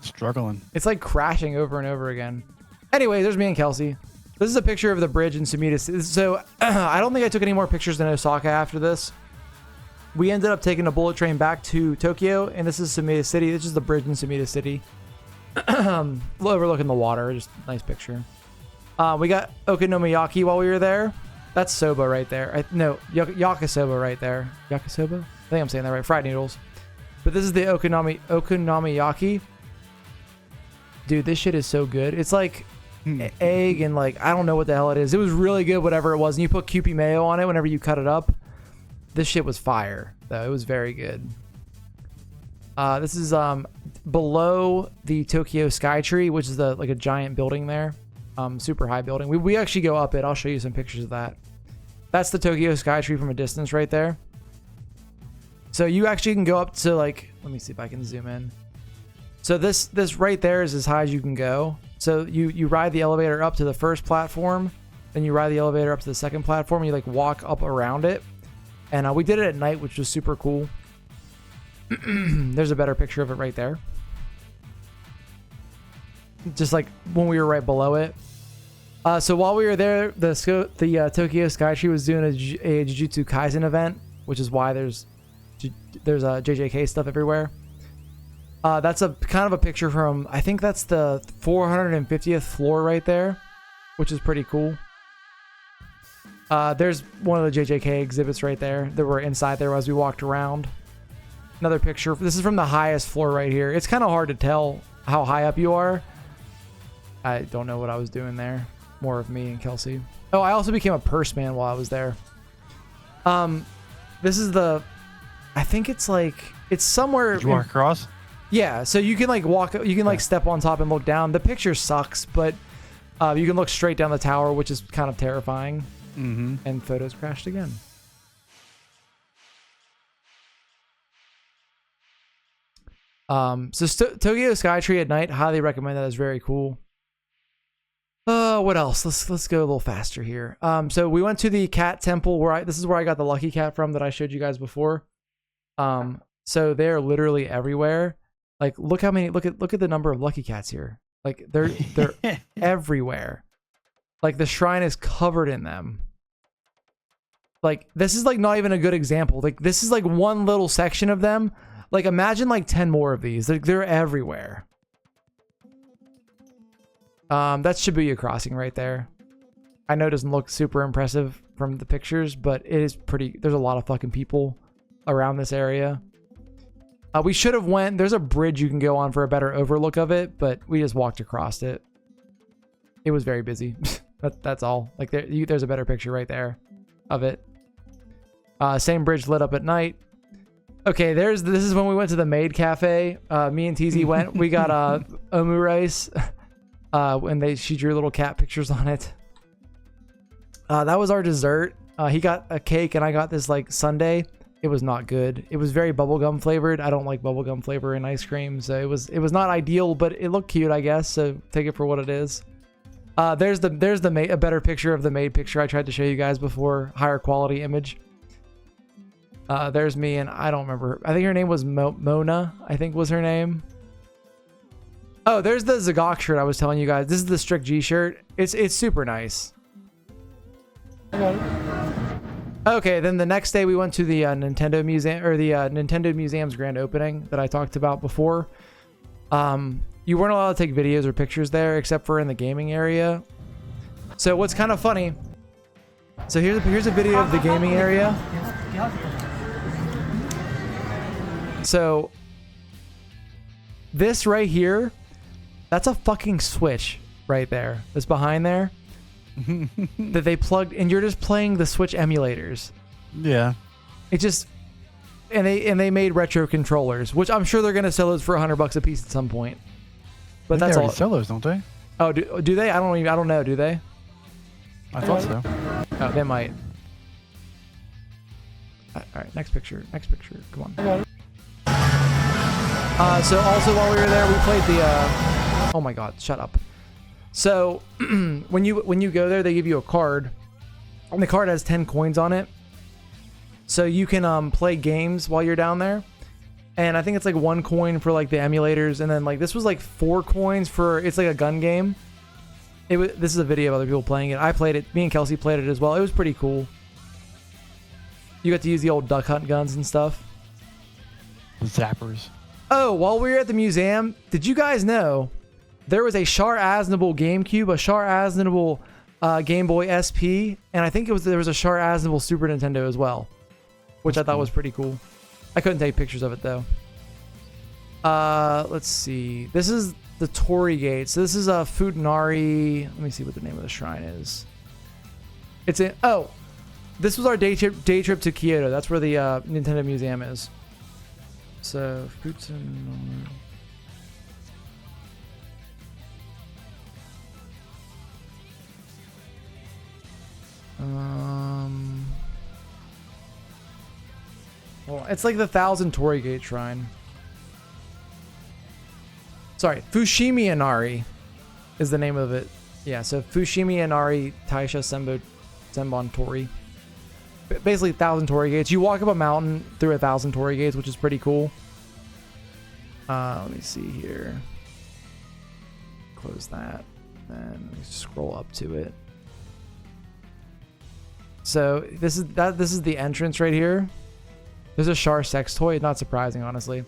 [SPEAKER 2] Struggling.
[SPEAKER 1] It's like crashing over and over again. Anyway, there's me and Kelsey. This is a picture of the bridge in Sumida City. So I don't think I took any more pictures in Osaka after this. We ended up taking a bullet train back to Tokyo, and this is Sumida City. This is the bridge in Sumida City. Overlooking the water. Just a nice picture. We got okonomiyaki while we were there. That's soba right there. No, yakisoba right there. Yakisoba? I think I'm saying that right. Fried noodles. But this is the okonomiyaki. Dude, this shit is so good. It's like egg and like, I don't know what the hell it is. It was really good, whatever it was. And you put Kewpie mayo on it whenever you cut it up. This shit was fire, though. It was very good. This is below the Tokyo Skytree, which is like a giant building there. Super high building. We actually go up it. I'll show you some pictures of that. That's the Tokyo Skytree from a distance right there. So you actually can go up to like, let me see if I can zoom in. So this right there is as high as you can go. So you ride the elevator up to the first platform, then you ride the elevator up to the second platform, and you like walk up around it. And we did it at night, which was super cool. There's a better picture of it right there. Just like when we were right below it. So while we were there, the Tokyo Skytree was doing a Jujutsu Kaisen event, which is why there's JJK stuff everywhere. That's a kind of a picture from, I think that's the 450th floor right there, which is pretty cool. There's one of the JJK exhibits right there that were inside there as we walked around. Another picture. This is from the highest floor right here. It's kind of hard to tell how high up you are. I don't know what I was doing there. More of me and Kelsey. Oh, I also became a purse man while I was there. This is I think it's like, it's somewhere.
[SPEAKER 2] Did you walk across?
[SPEAKER 1] Yeah, so you can like walk, you can like step on top and look down. The picture sucks, but you can look straight down the tower, which is kind of terrifying.
[SPEAKER 2] Mm-hmm.
[SPEAKER 1] And photos crashed again. So Tokyo Skytree at night, highly recommend that. It's very cool. What else? Let's go a little faster here. So we went to the cat temple this is where I got the lucky cat from that I showed you guys before. So they're literally everywhere. Like look at the number of lucky cats here. Like they're everywhere. Like the shrine is covered in them. Like this is like not even a good example. Like this is like one little section of them. Like imagine like 10 more of these. Like they're everywhere. That's Shibuya Crossing right there. I know it doesn't look super impressive from the pictures, but it is pretty. There's a lot of fucking people around this area. We should have went. There's a bridge you can go on for a better overlook of it, but we just walked across it. It was very busy. That's all. Like there's a better picture right there of it. Same bridge lit up at night. Okay, this is when we went to the Maid Cafe. Me and TZ went. We got omurice. And she drew little cat pictures on it. That was our dessert. He got a cake and I got this like sundae. It was not good. It was very bubblegum flavored. I don't like bubblegum flavor in ice cream, so it was not ideal, but it looked cute, I guess. So take it for what it is. There's a better picture of the Maid picture I tried to show you guys before. Higher quality image. There's me, and I don't remember. I think her name was Mona. I think was her name. Oh, there's the Zagok shirt I was telling you guys. This is the Strict G shirt. It's super nice. Okay, then the next day we went to the Nintendo Museum, or the Nintendo Museum's grand opening that I talked about before. You weren't allowed to take videos or pictures there except for in the gaming area. So what's kind of funny, so here's a video of the gaming area. So this right here, that's a fucking Switch right there. That's behind there. That they plugged, and you're just playing the Switch emulators.
[SPEAKER 2] Yeah.
[SPEAKER 1] It just, and they made retro controllers, which I'm sure they're gonna sell those for $100 a piece at some point. But that's all.
[SPEAKER 2] They sell those, don't they?
[SPEAKER 1] Oh, do they? I don't know. Do they?
[SPEAKER 2] I thought so.
[SPEAKER 1] Oh, they might. All right, next picture. Next picture. Come on. So also while we were there, we played the. Oh my God! Shut up. So when you go there, they give you a card, and the card has 10 coins on it. So you can play games while you're down there, and I think it's like 1 coin for like the emulators, and then like this was like 4 coins for it's like a gun game. This is a video of other people playing it. I played it. Me and Kelsey played it as well. It was pretty cool. You got to use the old duck hunt guns and stuff.
[SPEAKER 2] Zappers.
[SPEAKER 1] Oh, while we were at the museum, did you guys know there was a Char Aznable GameCube, a Char Aznable Game Boy SP, and I think there was a Char Aznable Super Nintendo as well, which I thought was pretty cool. I couldn't take pictures of it though. Let's see. This is the Torii Gate. So this is a Futanari. Let me see what the name of the shrine is. It's in. Oh, this was our day trip to Kyoto. That's where the Nintendo Museum is. So Futanari. Well, it's like the 1000 Torii Gate Shrine. Sorry, Fushimi Inari is the name of it. Yeah, so Fushimi Inari Taisha Senbon Torii. Basically 1000 Torii Gates. You walk up a mountain through 1000 Torii Gates, which is pretty cool. Let me see here. Close that. Then scroll up to it. So this is the entrance right here. There's a Char sex toy. Not surprising, honestly.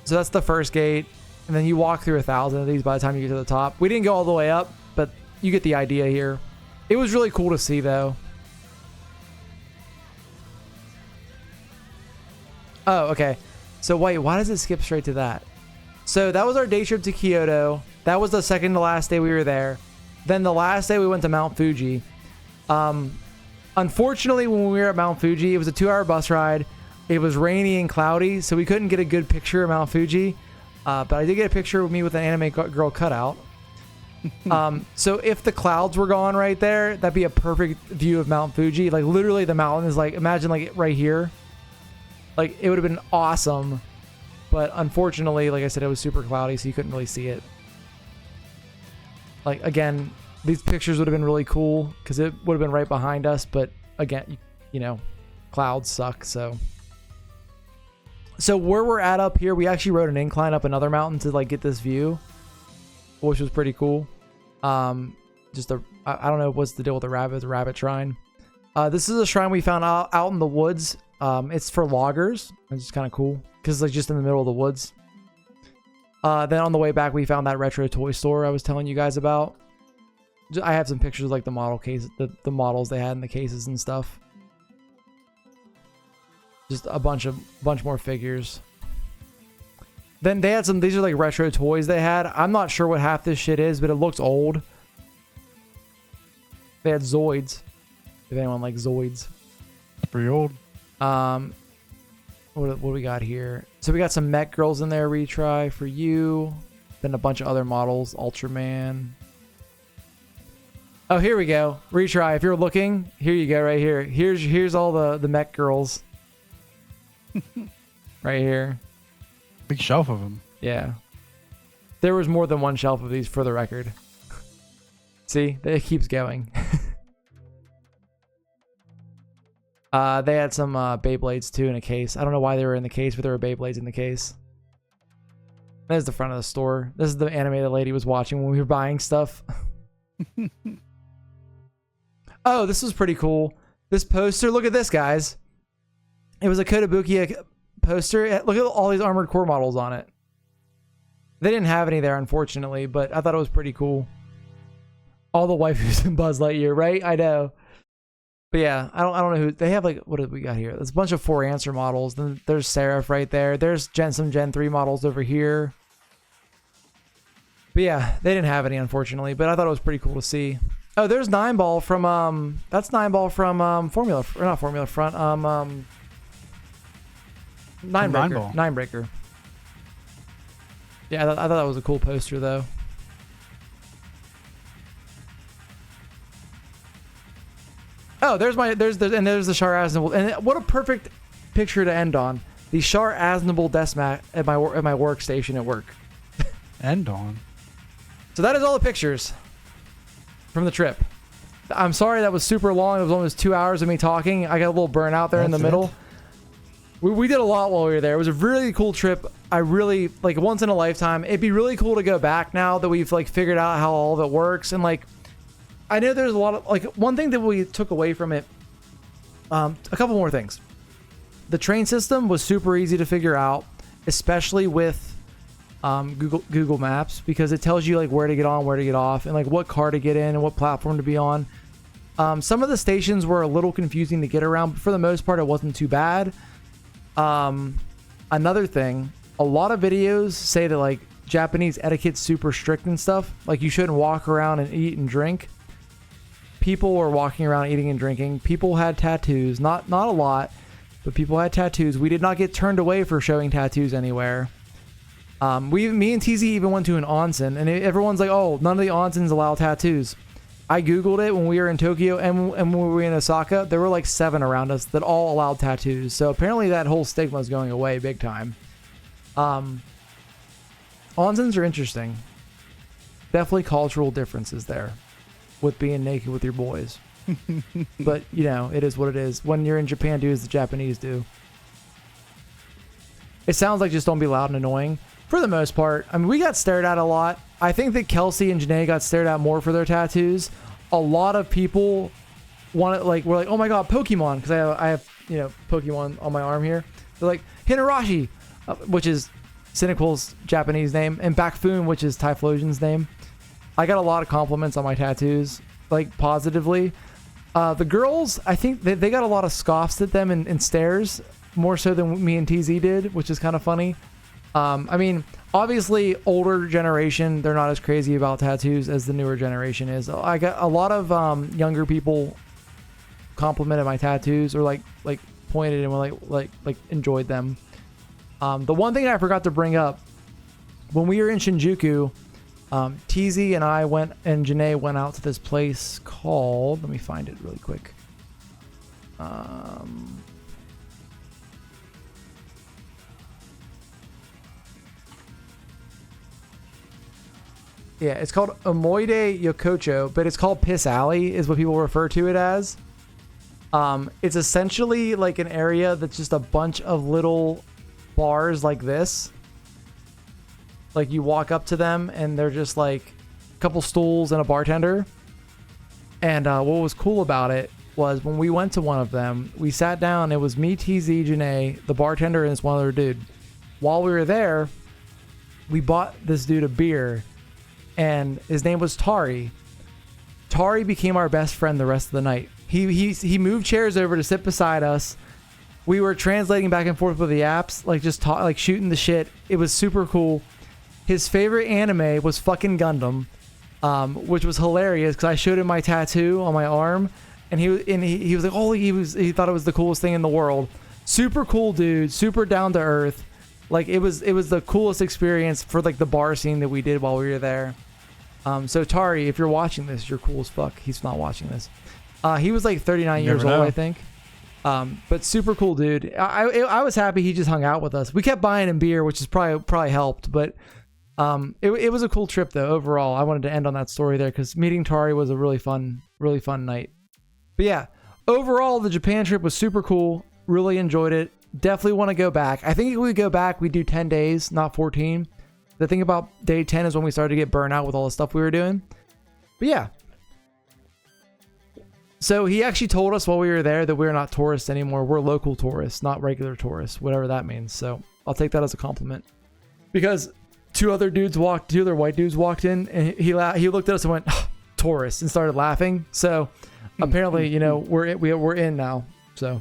[SPEAKER 1] So that's the first gate, and then you walk through 1000 of these by the time you get to the top. We didn't go all the way up, but you get the idea here. It was really cool to see, though. Oh, okay. So wait, why does it skip straight to that? So that was our day trip to Kyoto. That was the second to last day we were there. Then the last day we went to Mount Fuji. Unfortunately, when we were at Mount Fuji, it was a 2-hour bus ride. It was rainy and cloudy, so we couldn't get a good picture of Mount Fuji. But I did get a picture of me with an anime girl cutout. So if the clouds were gone right there, that'd be a perfect view of Mount Fuji. Like literally the mountain is like, imagine like right here. Like it would have been awesome. But unfortunately, like I said, it was super cloudy, so you couldn't really see it. Like again, these pictures would have been really cool because it would have been right behind us. But again, you know, clouds suck. So where we're at up here, we actually rode an incline up another mountain to like get this view, which was pretty cool. I don't know what's the deal with the rabbit shrine. This is a shrine we found out in the woods. It's for loggers. It's kind of cool because it's like just in the middle of the woods. Then on the way back, we found that retro toy store I was telling you guys about. I have some pictures of like the model case, the models they had in the cases and stuff. Just a bunch more figures. Then they had these are like retro toys they had. I'm not sure what half this shit is, but it looks old. They had Zoids. If anyone likes Zoids.
[SPEAKER 2] Pretty old.
[SPEAKER 1] What do we got here? So we got some Mech Girls in there, retry for you. Then a bunch of other models, Ultraman. Oh, here we go. Retry. If you're looking, here you go, right here. Here's all the Mech Girls. Right here.
[SPEAKER 2] Big shelf of them.
[SPEAKER 1] Yeah. There was more than one shelf of these for the record. See, it keeps going. They had some Beyblades too in a case. I don't know why they were in the case, but there were Beyblades in the case. There's the front of the store. This is the anime the lady was watching when we were buying stuff. Oh, this was pretty cool. This poster, look at this, guys. It was a Kotobukiya poster. Look at all these Armored Core models on it. They didn't have any there, unfortunately, but I thought it was pretty cool. All the waifus in Buzz Lightyear, right? I know. But yeah, I don't know who they have. Like, what do we got here? There's a bunch of 4 Answer models. Then there's Seraph right there. There's some Gen 3 models over here. But yeah, they didn't have any, unfortunately. But I thought it was pretty cool to see. Oh, there's Nineball from that's Nineball from Formula, or not Formula Front. Ninebreaker. Yeah, I thought that was a cool poster though. Oh, there's the Char Aznable, and what a perfect picture to end on. The Char Aznable desk mat at my workstation at work.
[SPEAKER 2] End on.
[SPEAKER 1] So that is all the pictures from the trip. I'm sorry that was super long. It was almost 2 hours of me talking. I got a little burnout there in the middle. We did a lot while we were there. It was a really cool trip. I really, like, once in a lifetime. It'd be really cool to go back now that we've, like, figured out how all of it works. And, like, I know there's a lot of, like, one thing that we took away from it, a couple more things. The train system was super easy to figure out, especially with Google Maps, because it tells you, like, where to get on, where to get off, and, like, what car to get in and what platform to be on. Some of the stations were a little confusing to get around, but for the most part, it wasn't too bad. Another thing, a lot of videos say that, like, Japanese etiquette's super strict and stuff. Like, you shouldn't walk around and eat and drink. People were walking around eating and drinking. People had tattoos. Not a lot, but people had tattoos. We did not get turned away for showing tattoos anywhere. Me and TZ even went to an onsen, and everyone's like, oh, none of the onsens allow tattoos. I Googled it when we were in Tokyo and when we were in Osaka. There were like 7 around us that all allowed tattoos. So apparently that whole stigma is going away big time. Onsens are interesting. Definitely cultural differences there with being naked with your boys. But, you know, it is what it is. When you're in Japan, do as the Japanese do. It sounds like just don't be loud and annoying. For the most part, I mean, we got stared at a lot. I think that Kelsey and Janae got stared at more for their tattoos. A lot of people were like, oh my god, Pokemon, because I have, you know, Pokemon on my arm here. They're like, Hinarashi, which is Cynical's Japanese name, and Bakfun, which is Typhlosion's name. I got a lot of compliments on my tattoos, like, positively. The girls, I think they got a lot of scoffs at them and stares, more so than me and TZ did, which is kind of funny. I mean, obviously, older generation, they're not as crazy about tattoos as the newer generation is. I got a lot of younger people complimented my tattoos, or like pointed and were like enjoyed them. The one thing I forgot to bring up, when we were in Shinjuku, TZ and I went, and Janae went out to this place called, let me find it really quick. Yeah, it's called Omoide Yokocho, but it's called Piss Alley is what people refer to it as. It's essentially like an area that's just a bunch of little bars like this. Like, you walk up to them and they're just like a couple stools and a bartender. And what was cool about it was when we went to one of them, we sat down. It was me, TZ, Janae, the bartender, and this one other dude. While we were there, we bought this dude a beer. And his name was Tari. Tari became our best friend the rest of the night. He moved chairs over to sit beside us. We were translating back and forth with the apps, like just like shooting the shit. It was super cool. His favorite anime was fucking Gundam, which was hilarious because I showed him my tattoo on my arm, and he was like, oh, he thought it was the coolest thing in the world. Super cool dude, super down to earth. Like, it was the coolest experience for, like, the bar scene that we did while we were there. So Tari, if you're watching this, you're cool as fuck. He's not watching this. He was like 39 years old, I think. But super cool dude. I was happy he just hung out with us. We kept buying him beer, which is probably helped. But it was a cool trip though. Overall, I wanted to end on that story there because meeting Tari was a really fun night. But yeah, overall the Japan trip was super cool. Really enjoyed it. Definitely want to go back. I think if we go back, we do 10 days, not 14. The thing about day 10 is when we started to get burnt out with all the stuff we were doing. But yeah. So he actually told us while we were there that we're not tourists anymore. We're local tourists, not regular tourists, whatever that means. So I'll take that as a compliment. Because two other white dudes walked in, and he looked at us and went, tourists, and started laughing. So apparently, you know, we're in now. So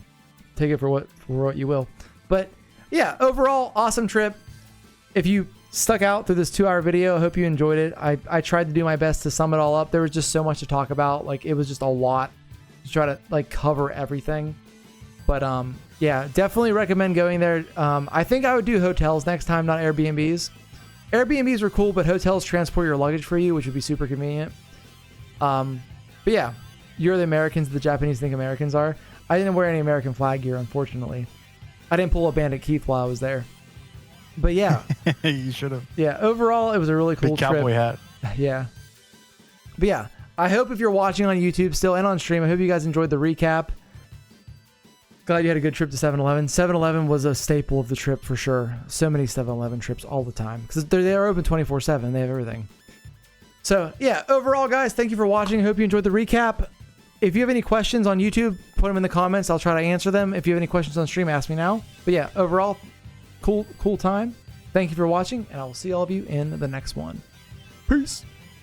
[SPEAKER 1] take it for what you will. But yeah, overall, awesome trip. If you stuck out through this 2-hour video, I hope you enjoyed it. I tried to do my best to sum it all up. There was just so much to talk about. Like, it was just a lot to try to like cover everything. But yeah, definitely recommend going there. I think I would do hotels next time, not Airbnbs. Airbnbs were cool, but hotels transport your luggage for you, which would be super convenient. But yeah, you're the Americans the Japanese think Americans are. I didn't wear any American flag gear, unfortunately. I didn't pull a Bandit Keith while I was there. But yeah.
[SPEAKER 2] You should have.
[SPEAKER 1] Yeah, overall, it was a really cool
[SPEAKER 2] Big cowboy
[SPEAKER 1] trip.
[SPEAKER 2] hat.
[SPEAKER 1] Yeah. But yeah, I hope if you're watching on YouTube still and on stream, I hope you guys enjoyed the recap. Glad you had a good trip to 7-Eleven. 7-Eleven was a staple of the trip for sure. So many 7-Eleven trips all the time. Because they're open 24/7. They have everything. So yeah, overall, guys, thank you for watching. I hope you enjoyed the recap. If you have any questions on YouTube, put them in the comments. I'll try to answer them. If you have any questions on stream, ask me now. But yeah, overall, cool time. Thank you for watching, and I will see all of you in the next one. Peace.